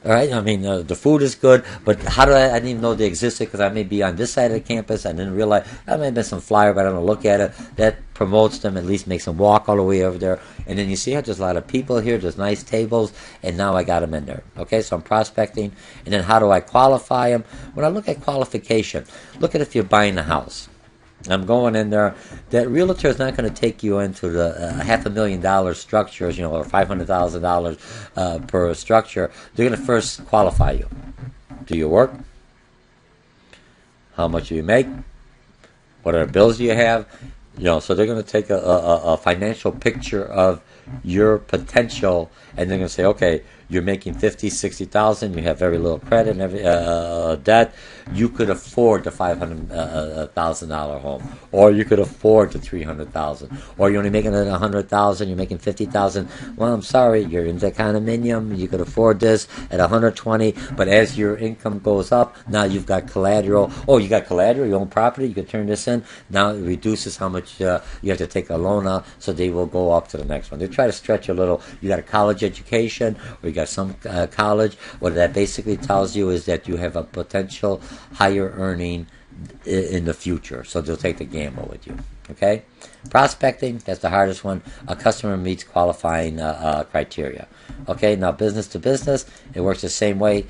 All right, I mean, the food is good, but how do I didn't even know they existed, because I may be on this side of the campus. I didn't realize. I may have been some flyer, but I don't look at it. That promotes them, at least makes them walk all the way over there. And then you see how there's a lot of people here, there's nice tables, and now I got them in there. Okay, so I'm prospecting. And then how do I qualify them? When I look at qualification, look at if you're buying a house. I'm going in there. That realtor is not going to take you into the $500,000 structures, or $500,000 per structure. They're going to first qualify you. Do you work? How much do you make? What other bills do you have? So they're going to take a financial picture of your potential, and they're going to say, okay, you're making $50,000, $60,000, you have very little credit and every debt, you could afford the $500,000 home, or you could afford the $300,000, or you're only making it $100,000, you're making $50,000. Well, I'm sorry, you're in the condominium, you could afford this at $120,000, but as your income goes up, now you've got collateral. Oh, you got collateral, you own property, you could turn this in. Now it reduces how much you have to take a loan out, so they will go up to the next one. They try to stretch a little. You got a college education, or you got some college. What that basically tells you is that you have a potential higher earning in the future, so they'll take the gamble with you. Okay? Prospecting, that's the hardest one. A customer meets qualifying criteria. Okay, now business to business, it works the same way.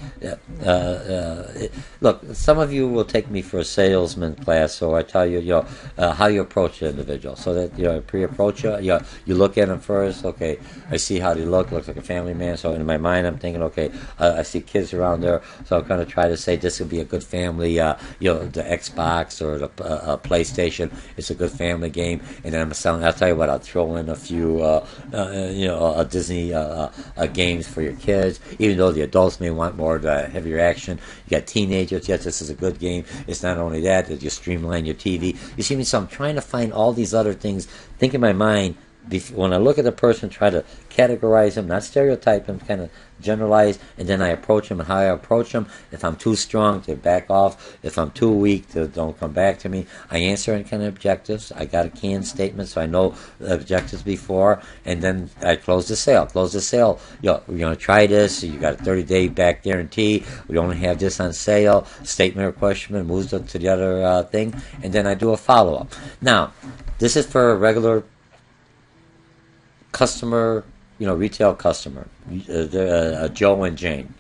Look, some of you will take me for a salesman class, so I tell you, how you approach the individual. So that, pre-approach you look at them first. Okay, I see how they look. Looks like a family man. So in my mind, I'm thinking, okay, I see kids around there, so I'm going to try to say this would be a good family. The Xbox or the PlayStation, it's a good family game. And then I'll tell you what, I'll throw in a few, Disney games for your kids, even though the adults may want more heavier action. You got teenagers, yes, this is a good game. It's not only that you streamline your TV. You see me, so I'm trying to find all these other things, think in my mind, when I look at the person, try to categorize them, not stereotype them, kind of generalize, and then I approach them and how I approach them. If I'm too strong, to back off. If I'm too weak, to don't come back to me. I answer in kind of objectives. I got a canned statement, so I know the objectives before, and then I close the sale. We're going to try this. You got a 30-day back guarantee. We only have this on sale. Statement or question moves up to the other thing, and then I do a follow-up. Now, this is for a regular customer, retail customer, Joe and Jane.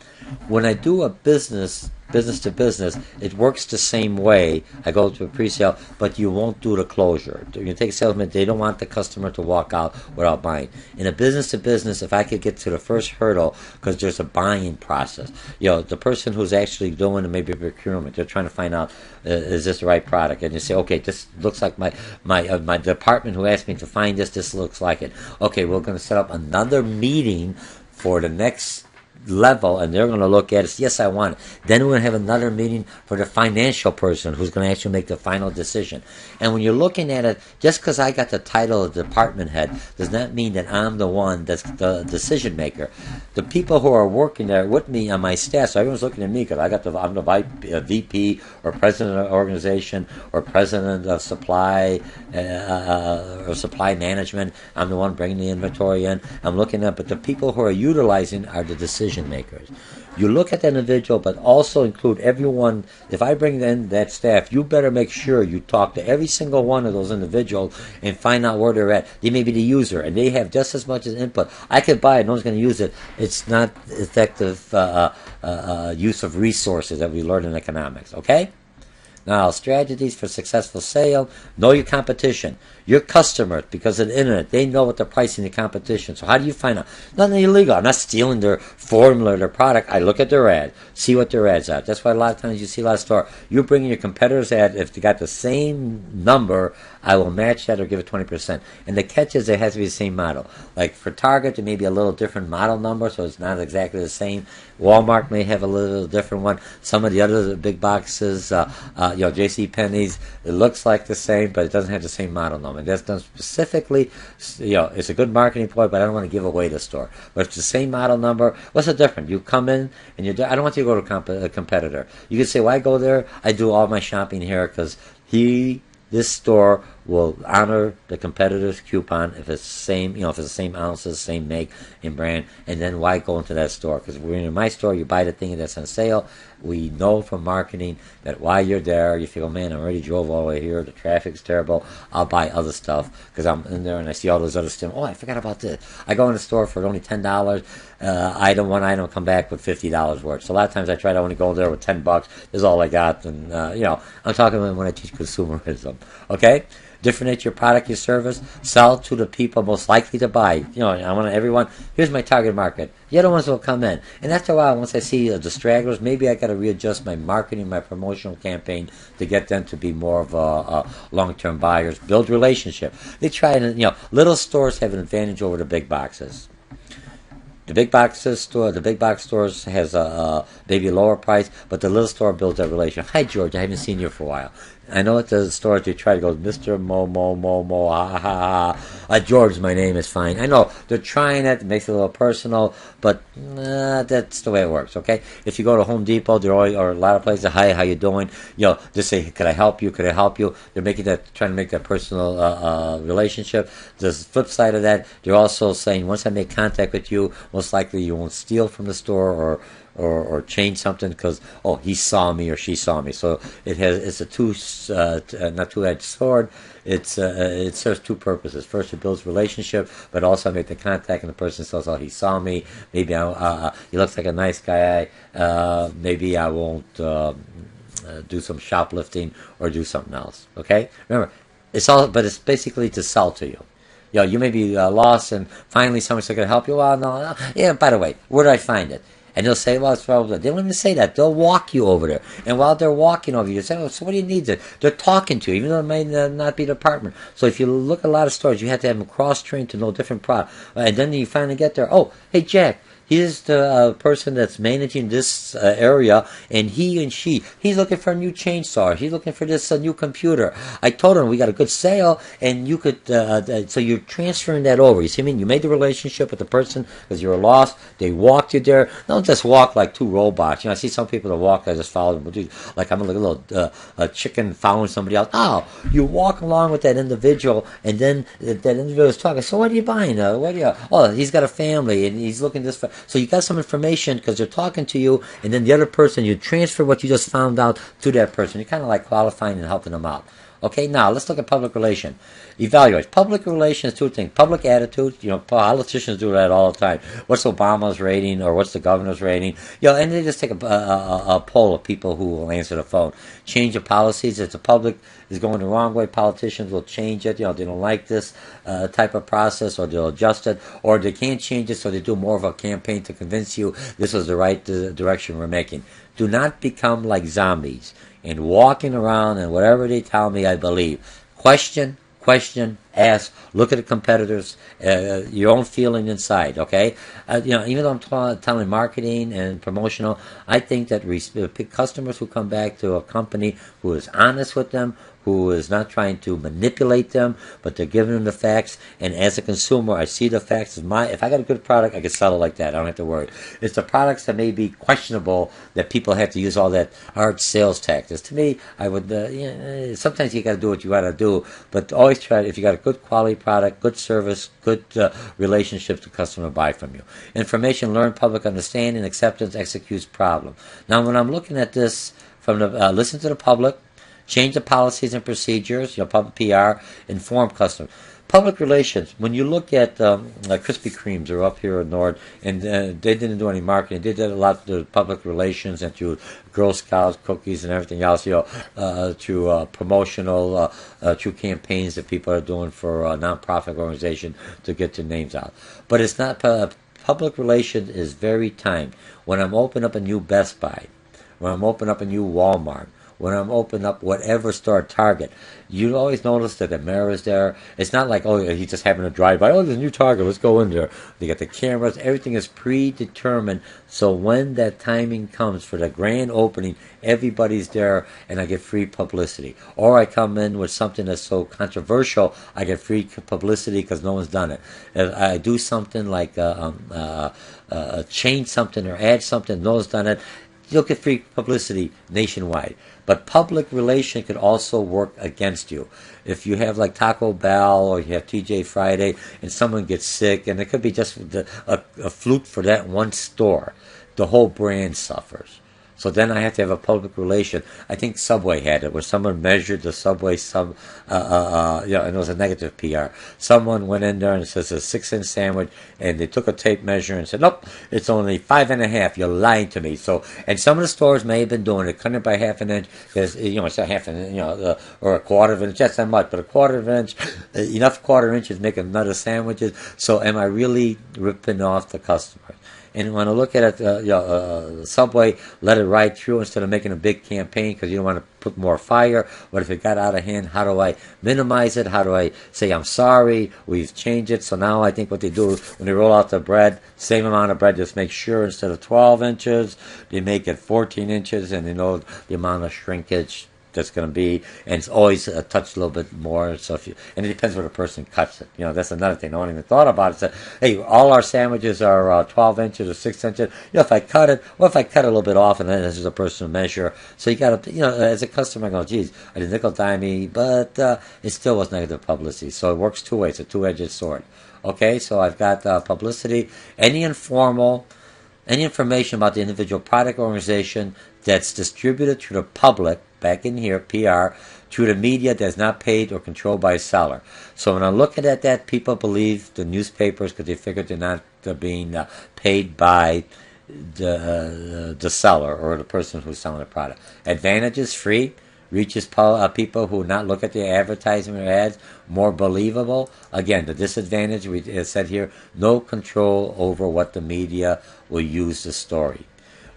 When I do a business to business, it works the same way. I go to a pre-sale, but you won't do the closure. You take a salesman, they don't want the customer to walk out without buying. In a business to business, if I could get to the first hurdle, because there's a buying process. The person who's actually doing maybe procurement, they're trying to find out, is this the right product? And you say, okay, this looks like my department who asked me to find this looks like it. Okay, we're going to set up another meeting for the next level, and they're going to look at it. Yes, I want it. Then we're going to have another meeting for the financial person who's going to actually make the final decision. And when you're looking at it, just because I got the title of department head does not mean that I'm the one that's the decision maker. The people who are working there with me on my staff, so everyone's looking at me because I'm the VP or president of the organization or president of supply or supply management. I'm the one bringing the inventory in. I'm looking at, but the people who are utilizing are the decision makers. You look at the individual, but also include everyone. If I bring in that staff, you better make sure you talk to every single one of those individuals and find out where they're at. They may be the user, and they have just as much as input. I could buy it, no one's going to use it. It's not effective use of resources that we learn in economics, okay? Now, strategies for successful sale. Know your competition. Your customers, because of the internet, they know what they're pricing the competition. So how do you find out? Nothing illegal. I'm not stealing their formula or their product. I look at their ad, see what their ad's at. That's why a lot of times you see a lot of stores. You bring your competitor's ad, if they got the same number, I will match that or give it 20%. And the catch is it has to be the same model. Like for Target, it may be a little different model number, so it's not exactly the same. Walmart may have a little different one. Some of the other big boxes, JCPenney's, it looks like the same, but it doesn't have the same model number. And that's done specifically, it's a good marketing ploy, but I don't want to give away the store. But it's the same model number. What's the difference? You come in, and I don't want you to go to a competitor. You could say, well, I go there, I do all my shopping here, because this store will honor the competitor's coupon if it's the same, if it's the same ounces, same make and brand, and then why go into that store? Because if we're in my store, you buy the thing that's on sale. We know from marketing that while you're there, you feel, man, I already drove all the way here. The traffic's terrible. I'll buy other stuff because I'm in there and I see all those other stuff. Oh, I forgot about this. I go in the store for only $10. One item, come back with $50 worth. So a lot of times I try to only go there with $10. This is all I got. And, I'm talking when I teach consumerism. Okay? Differentiate your product, your service, sell to the people most likely to buy. I want everyone, here's my target market. The other ones will come in. And after a while, once I see the stragglers, maybe I got to readjust my marketing, my promotional campaign to get them to be more of a long-term buyers. Build relationship. They try and, little stores have an advantage over the big boxes. The big box stores has maybe a lower price, but the little store builds that relationship. Hi, George, I haven't seen you for a while. I know at the stores they try to go, Mr. Mo, ha, ha, ha. George, my name is fine. I know, they're trying it makes it a little personal, but that's the way it works, okay? If you go to Home Depot, or a lot of places, hi, how you doing? Just say, could I help you? They're trying to make that personal relationship. The flip side of that, they're also saying, once I make contact with you, most likely you won't steal from the store or change something because he saw me or she saw me. So it's a not two-edged sword. it serves two purposes. First, it builds relationship, but also I make the contact, and the person says, "Oh, he saw me. Maybe he looks like a nice guy. Maybe I won't do some shoplifting or do something else." Okay, remember, but it's basically to sell to you. You may be lost, and finally someone's going to help you. Well, no, yeah. By the way, where did I find it? And they'll say, well, it's probably. They don't even say that. They'll walk you over there. And while they're walking over you, say, oh, so what do you need? They're talking to you, even though it may not be the department. So if you look at a lot of stores, you have to have them cross-trained to know different products. And then you finally get there. Oh, hey, Jack. He's the person that's managing this area, and he's looking for a new chainsaw. He's looking for this new computer. I told him we got a good sale, and you could, so you're transferring that over. You see what I mean? You made the relationship with the person because you were lost. They walked you there. Don't just walk like two robots. I see some people that walk, I just follow them. Like I'm like a little chicken following somebody else. No, you walk along with that individual, and then that individual is talking. So what are you buying? Oh, he's got a family, and he's looking this for. So you got some information because they're talking to you, and then the other person, you transfer what you just found out to that person. You're kind of like qualifying and helping them out. Okay, now let's look at public relation. Evaluate. Public relations, two things. Public attitude, politicians do that all the time. What's Obama's rating or what's the governor's rating? And they just take a poll of people who will answer the phone. Change of policies. If the public is going the wrong way, politicians will change it. They don't like this type of process, or they'll adjust it, or they can't change it, so they do more of a campaign to convince you this is the right direction we're making. Do not become like zombies and walking around and whatever they tell me, I believe. Question, ask, look at the competitors, your own feeling inside, okay? Even though I'm telling marketing and promotional, I think that customers who come back to a company who is honest with them, who is not trying to manipulate them, but they're giving them the facts. And as a consumer, I see the facts. If I got a good product, I can sell it like that. I don't have to worry. It's the products that may be questionable that people have to use all that hard sales tactics. To me, I would. Sometimes you got to do what you got to do, but always try. If you got a good quality product, good service, good relationships, the customer buy from you. Information, learn, public understanding, acceptance, executes problem. Now, when I'm looking at this from the listen to the public. Change the policies and procedures, public PR, inform customers. Public relations, when you look at Krispy Kremes, they're up here in Nord, and they didn't do any marketing. They did a lot of public relations and through Girl Scouts, cookies, and everything else, through promotional, through campaigns that people are doing for a nonprofit organization to get their names out. But it's not, public relations is very timed. When I'm opening up a new Best Buy, when I'm opening up a new Walmart, when I'm opening up whatever store, Target, you always notice that the mirror is there. It's not like, oh, he's just having a drive-by. Oh, there's a new Target. Let's go in there. They got the cameras. Everything is predetermined. So when that timing comes for the grand opening, everybody's there, and I get free publicity. Or I come in with something that's so controversial, I get free publicity because no one's done it. If I do something like change something or add something, no one's done it, you'll get free publicity nationwide. But public relation could also work against you. If you have like Taco Bell or you have TJ Friday and someone gets sick, and it could be just a fluke for that one store, the whole brand suffers. So then I have to have a public relation. I think Subway had it, where someone measured the Subway and it was a negative PR. Someone went in there and says a 6-inch sandwich, and they took a tape measure and said, nope, it's only 5.5. You're lying to me. So, and some of the stores may have been doing it, cutting it by half an inch, because it's a half an inch, or a quarter of an inch. That's not much, but a quarter of an inch, enough quarter inches make another sandwiches. So, am I really ripping off the customer? And when I look at it, Subway let it ride through instead of making a big campaign because you don't want to put more fire. But if it got out of hand, how do I minimize it? How do I say I'm sorry? We've changed it. So now I think what they do when they roll out the bread, same amount of bread, just make sure instead of 12 inches, they make it 14 inches, and they know the amount of shrinkage that's going to be, and it's always a touch a little bit more. So and it depends where the person cuts it. That's another thing no one even thought about. It said, hey, all our sandwiches are 12 inches or 6 inches. If I cut it, a little bit off, and then this is a personal measure. So you got to, as a customer, I go, geez, I did nickel dime me, but it still was negative publicity. So it works two ways. It's a two-edged sword. Okay, so I've got publicity, any informal Any information about the individual product or organization that's distributed to the public, back in here, PR, through the media that's not paid or controlled by a seller. So when I'm looking at that, people believe the newspapers because they figure they're being paid by the seller or the person who's selling the product. Advantages, free, reaches people who not look at the advertisement or ads, more believable. Again, the disadvantage, we said here, no control over what the media will use the story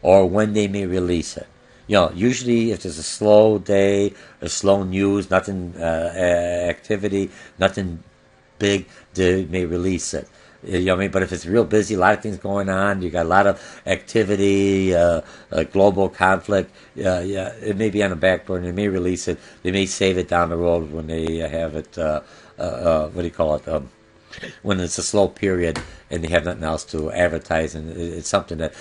or when they may release it. Usually if there's a slow day, a slow news, nothing activity, nothing big, they may release it. But if it's real busy, a lot of things going on, you got a lot of activity, global conflict, it may be on the back burner. They may release it. They may save it down the road when they have it, what do you call it, when it's a slow period and they have nothing else to advertise, and it's something that,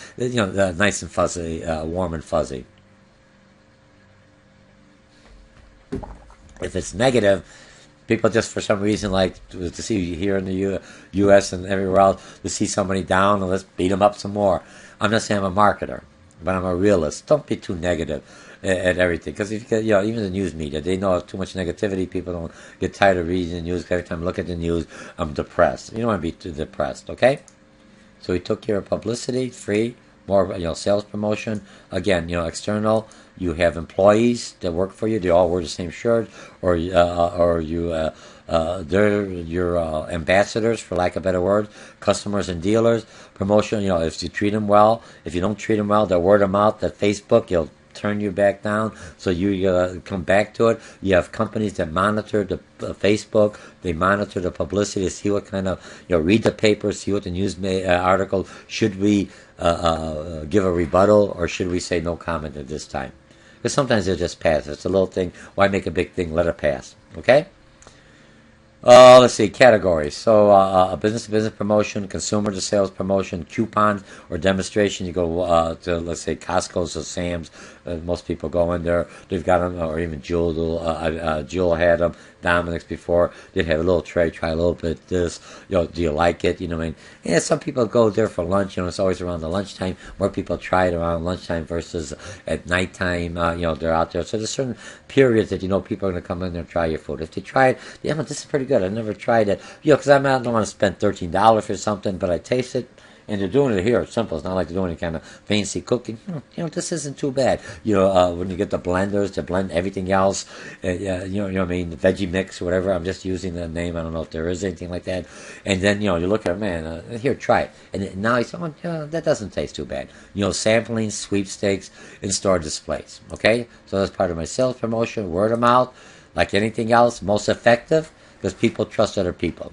nice and fuzzy, warm and fuzzy. If it's negative, people just for some reason like to see here in the U.S. and everywhere else to see somebody down and let's beat them up some more. I'm not saying I'm a marketer, but I'm a realist. Don't be too negative at everything, because if you get, even the news media, they know too much negativity. People don't get tired of reading the news. Every time I look at the news, I'm depressed. You don't want to be too depressed, okay? So we took care of publicity, free, more sales promotion. Again, external. You have employees that work for you. They all wear the same shirt, or they're your ambassadors, for lack of a better word. Customers and dealers. Promotion. If you treat them well. If you don't treat them well, they'll word them out. That Facebook, you'll turn you back down, so you come back to it. You have companies that monitor the Facebook. They monitor the publicity to see what kind of, read the paper, see what the news article. Should we give a rebuttal, or should we say no comment at this time? Because sometimes they'll just pass. It's a little thing. Why make a big thing? Let it pass. Okay? Let's see, categories. So business-to-business promotion, consumer-to-sales promotion, coupons or demonstration. You go to, let's say, Costco's or Sam's. Most people go in there. They've got them, or even Jewel had them. Dominic's before. They'd have a little tray, try a little bit this. Do you like it? And some people go there for lunch. It's always around the lunchtime. More people try it around lunchtime versus at nighttime. They're out there. So there's certain periods that people are going to come in there and try your food. If they try it, this is pretty good. I never tried it. Because I don't want to spend $13 for something, but I taste it. And they're doing it here. It's simple. It's not like they're doing any kind of fancy cooking. This isn't too bad. When you get the blenders to blend everything else, the veggie mix or whatever. I'm just using the name. I don't know if there is anything like that. And then, you look at it, man, here, try it. And now you say, that doesn't taste too bad. Sampling, sweepstakes, in-store displays. Okay? So that's part of my sales promotion, word of mouth. Like anything else, most effective because people trust other people.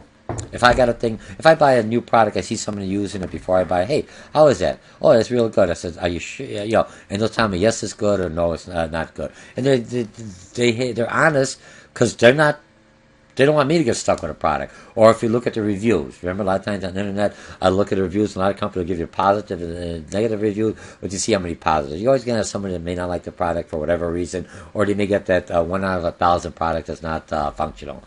If I buy a new product, I see somebody using it before I buy it. Hey, how is that? Oh, it's real good. I said, are you sure? And they'll tell me, yes, it's good, or no, it's not good. And they're honest, because they don't want me to get stuck with a product. Or if you look at the reviews, remember a lot of times on the internet, I look at the reviews, and a lot of companies will give you positive and negative reviews, but you see how many positives. You're always going to have somebody that may not like the product for whatever reason, or they may get that 1 out of 1,000 product that's not functional.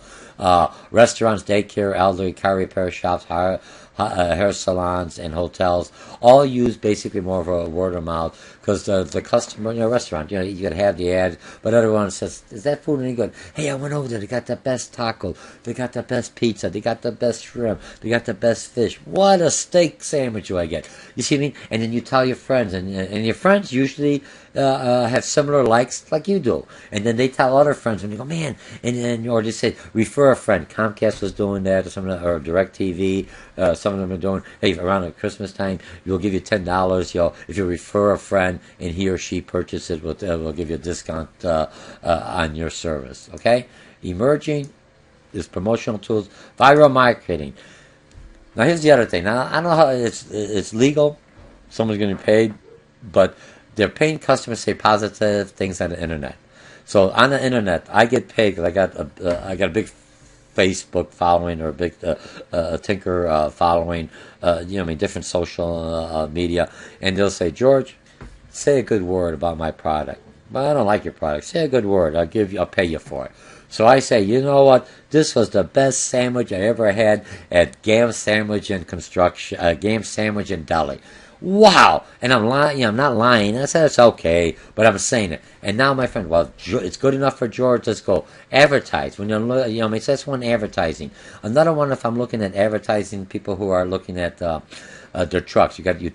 Restaurants, daycare, elderly, car repair shops, hair salons, and hotels all use basically more of a word of mouth, because the customer in a restaurant, you could have the ad, but everyone says, is that food any good? Hey, I went over there, they got the best taco, they got the best pizza, they got the best shrimp, they got the best fish. What a steak sandwich do I get? You see what I mean? And then you tell your friends, and your friends usually have similar likes like you do, and then they tell other friends, and you go, man, or they say, refer a friend. Comcast was doing that, or DirecTV. Some of them are doing, hey, around the Christmas time, we'll give you $10, if you refer a friend and he or she purchases, we'll give you a discount on your service. Okay? Emerging is promotional tools, viral marketing. Now here's the other thing. Now I don't know how it's legal. Someone's going to be paid, but they're paying customers to say positive things on the internet. So on the internet, I get paid because I got a big Facebook following, or a big Tinker following, different social media, and they'll say, George, say a good word about my product. But I don't like your product. Say a good word. I'll pay you for it. So I say, you know what? This was the best sandwich I ever had at Gam Sandwich and Construction, Gam Sandwich in Delhi. wow. And I'm lying, I'm not lying. I said it's okay, but I'm saying it. And now my friend, well, it's good enough for George. Let's go advertise. When so that's one advertising. Another one, if I'm looking at advertising, people who are looking at their trucks. You got you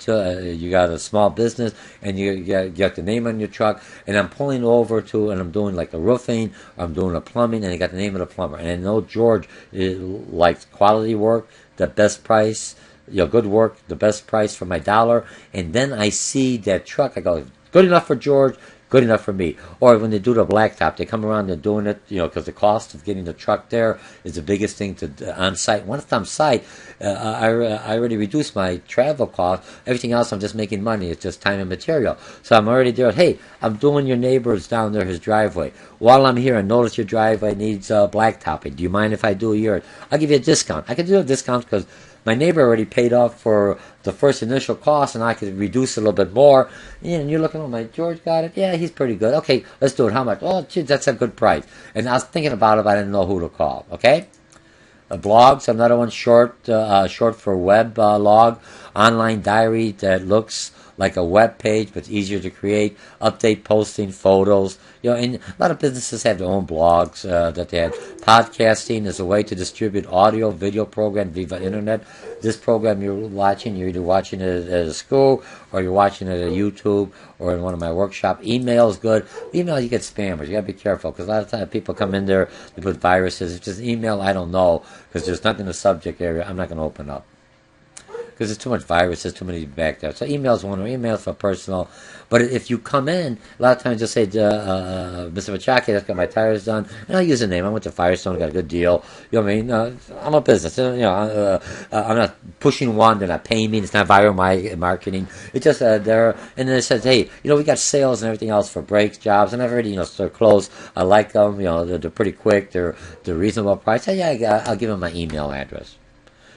got a small business, and you got the name on your truck. And I'm pulling over to, and I'm doing like a roofing, I'm doing a plumbing, and you got the name of the plumber. And I know George likes quality work, the best price, good work, the best price for my dollar. And then I see that truck, I go, good enough for George, good enough for me. Or when they do the blacktop, they come around, they're doing it, because the cost of getting the truck there is the biggest thing to on site. Once I'm site, I already reduced my travel cost. Everything else, I'm just making money. It's just time and material. So I'm already there. Hey, I'm doing your neighbor's down there, his driveway. While I'm here, I notice your driveway needs blacktopping. Do you mind if I do yours? I'll give you a discount. I can do a discount because my neighbor already paid off for the first initial cost, and I could reduce a little bit more. And you're looking, oh, my George got it? Yeah, he's pretty good. Okay, let's do it. How much? Oh, geez, that's a good price. And I was thinking about it, but I didn't know who to call. Okay? Blogs, another one, short for web log. Online diary that looks like a web page, but it's easier to create. Update posting, photos. And a lot of businesses have their own blogs that they have. Podcasting is a way to distribute audio, video program via internet. This program you're either watching it at a school, or you're watching it at YouTube, or in one of my workshops. Email is good. Email, you get spammers. You got to be careful, because a lot of times people come in there, they put viruses. If it's just email, I don't know, because there's nothing in the subject area I'm not going to open up, because there's too much viruses, too many back there. So email's one, or email's for personal. But if you come in, a lot of times you'll say, Mr. Mochocki, let's get my tires done. And I'll use a name. I went to Firestone, got a good deal. You know what I mean? I'm a business. I'm not pushing one. They're not paying me. It's not viral marketing. It's just there. And then it says, hey, we got sales and everything else for brakes, jobs, and I've already, they're close. I like them. They're pretty quick. They're reasonable price. Hey, yeah, I'll give them my email address.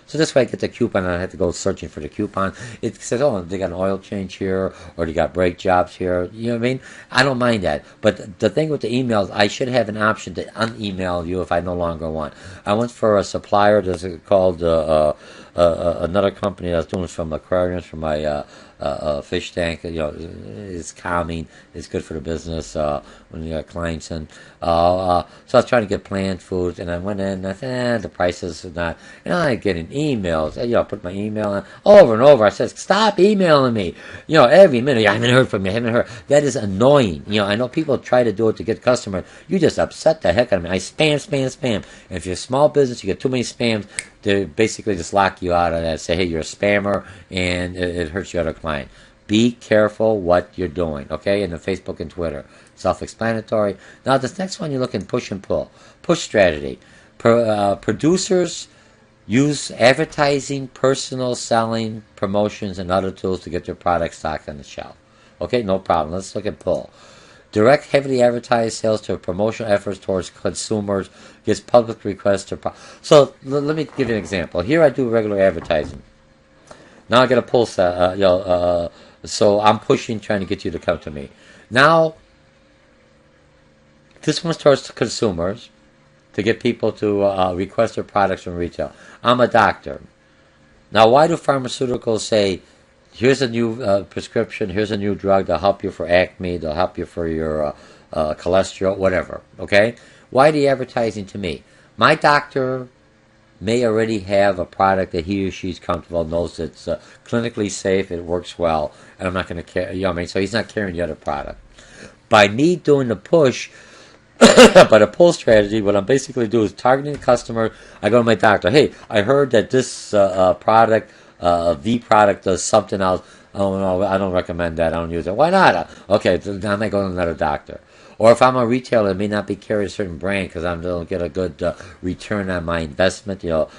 So this way I get the coupon, and I have to go searching for the coupon. It says, oh, they got an oil change here, or they got brake jobs here. You know what I mean? I don't mind that. But the thing with the emails, I should have an option to un-email you if I no longer want. I went for a supplier that's called another company that's doing from aquariums for my fish tank. It's calming. It's good for the business when you got clients in. So I was trying to get plant foods, and I went in, and I said, the prices are not. And I'm getting emails. I put my email in over and over. I said, stop emailing me. Every minute. I haven't heard from you. I haven't heard. That is annoying. I know people try to do it to get customers. You just upset the heck out of me. I spam. And if you're a small business, you get too many spams, they basically just lock you out of that. Say, hey, you're a spammer, and it hurts your other client. Be careful what you're doing, okay? In the Facebook and Twitter. Self-explanatory. Now, this next one, you're looking push and pull. Push strategy. Producers use advertising, personal selling, promotions, and other tools to get their product stocked on the shelf. Okay, no problem. Let's look at pull. Direct heavily advertised sales to promotional efforts towards consumers, gets public requests to... So, let me give you an example. Here I do regular advertising. Now I get a pull set, so I'm pushing, trying to get you to come to me. Now, this one's towards consumers, to get people to request their products from retail. I'm a doctor. Now, why do pharmaceuticals say, here's a new prescription, here's a new drug, they'll help you for acne, they'll help you for your cholesterol, whatever, okay? Why are they advertising to me? My doctor may already have a product that he or she's comfortable, knows it's clinically safe, it works well, and I'm not going to care, so he's not carrying the other product. By me doing the push, by the pull strategy, what I'm basically doing is targeting the customer. I go to my doctor, hey, I heard that this product, the product does something else. Oh, no, I don't recommend that. I don't use it. Why not? Okay, then I might go to another doctor. Or if I'm a retailer, it may not be carrying a certain brand because I don't get a good return on my investment, or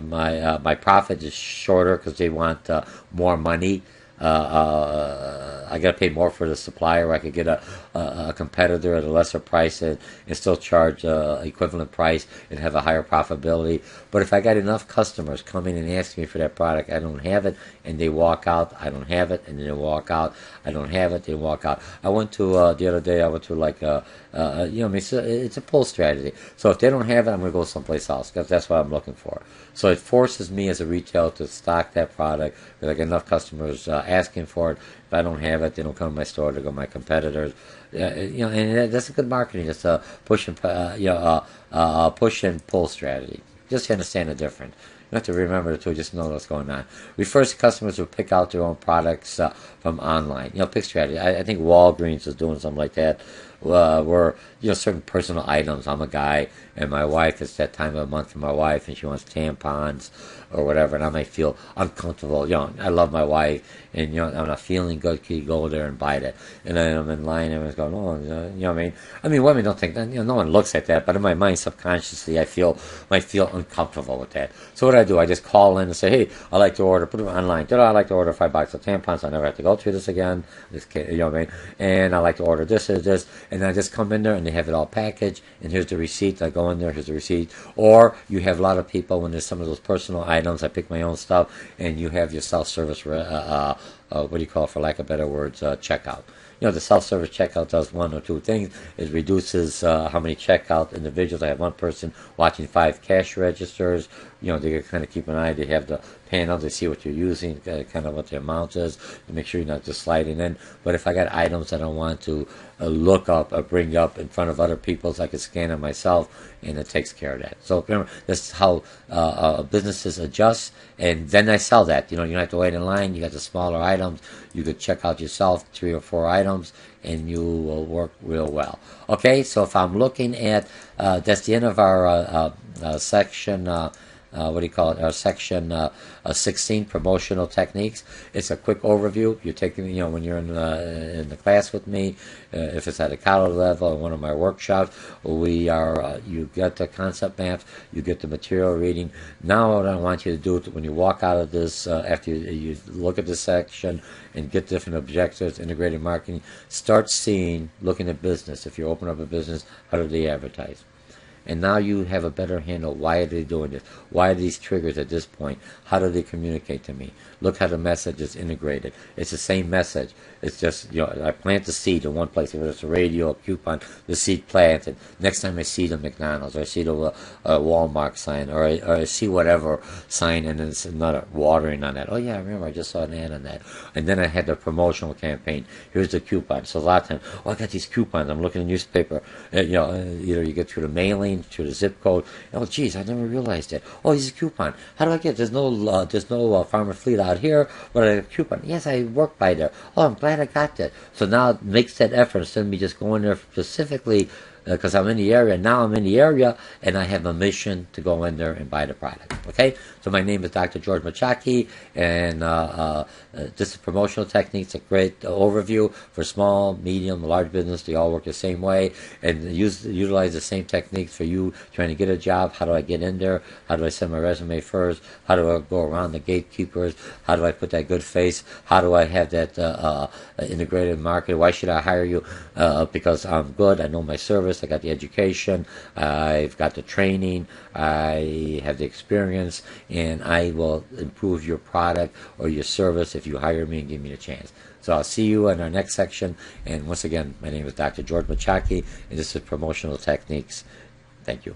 my profit is shorter because they want more money. I got to pay more for the supplier. I could get a competitor at a lesser price and still charge equivalent price and have a higher profitability. But if I got enough customers coming and asking me for that product, I don't have it, and they walk out, I don't have it, and then they walk out, I don't have it, they walk out. I went to, the other day, it's a pull strategy. So if they don't have it, I'm going to go someplace else because that's what I'm looking for. So it forces me as a retailer to stock that product because I get enough customers asking for it. If I don't have it, they don't come to my store. They go to my competitors. And that's a good marketing. It's a push and push and pull strategy. Just understand the difference. You have to remember to just know what's going on. We first customers who pick out their own products from online. Pick strategy. I think Walgreens is doing something like that. Where certain personal items. I'm a guy, and my wife, it's that time of the month for my wife, and she wants tampons or whatever, and I might feel uncomfortable. I love my wife, and I'm not feeling good. Can you go there and buy that? And then I'm in line, and everyone's going, what I mean? I mean, women don't think that. No one looks at that, but in my mind, subconsciously, might feel uncomfortable with that. So what do? I just call in and say, hey, I'd like to order. Put it online. I'd like to order 5 boxes of tampons. I never have to go through this again. And I like to order this. And I just come in there and they have it all packaged, and here's the receipt. I go in there, here's the receipt. Or you have a lot of people, when there's some of those personal items, I pick my own stuff, and you have your self-service, what do you call it, for lack of better words, checkout. The self-service checkout does one or two things. It reduces how many checkout individuals. I have one person watching 5 cash registers. They can kind of keep an eye. They have the panel. They see what you're using, kind of what the amount is, to make sure you're not just sliding in. But if I got items that I want to look up or bring up in front of other people, so I can scan it myself, and it takes care of that. So remember, that's how businesses adjust, and then I sell that. You don't have to wait in line. You got the smaller items. You could check out yourself 3 or 4 items, and you will work real well. Okay, so if I'm looking at, that's the end of our section, our section 16, promotional techniques. It's a quick overview. You're taking, when you're in the class with me, if it's at a college level or one of my workshops, you get the concept maps, you get the material reading. Now what I want you to do when you walk out of this, after you look at this section and get different objectives, integrated marketing, start looking at business. If you open up a business, how do they advertise? And now you have a better handle. Why are they doing this? Why are these triggers at this point? How do they communicate to me? Look how the message is integrated. It's the same message. It's just, I plant the seed in one place, whether it's a radio, a coupon, the seed planted. Next time I see the McDonald's, or I see the Walmart sign, or I see whatever sign, and it's another watering on that. Oh yeah, I remember, I just saw an ad on that. And then I had the promotional campaign. Here's the coupon. So a lot of times, I got these coupons. I'm looking at the newspaper. Either you get through the mailing, through the zip code. Oh, geez, I never realized that. Oh, here's a coupon. How do I get it? There's no Farmer Fleet out here, but I have a coupon. Yes, I work by there. Oh, I'm glad I got that. So now it makes that effort instead of me just going there specifically because I'm in the area. Now I'm in the area, and I have a mission to go in there and buy the product. Okay? So my name is Dr. George Mochocki, and this is Promotional Techniques, a great overview for small, medium, large business. They all work the same way, and utilize the same techniques for you trying to get a job. How do I get in there? How do I send my resume first? How do I go around the gatekeepers? How do I put that good face? How do I have that integrated market? Why should I hire you? Because I'm good. I know my service. I got the education. I've got the training. I have the experience, and I will improve your product or your service if you hire me and give me a chance. So I'll see you in our next section. And once again, my name is Dr. George Mochocki, and this is Promotional Techniques. Thank you.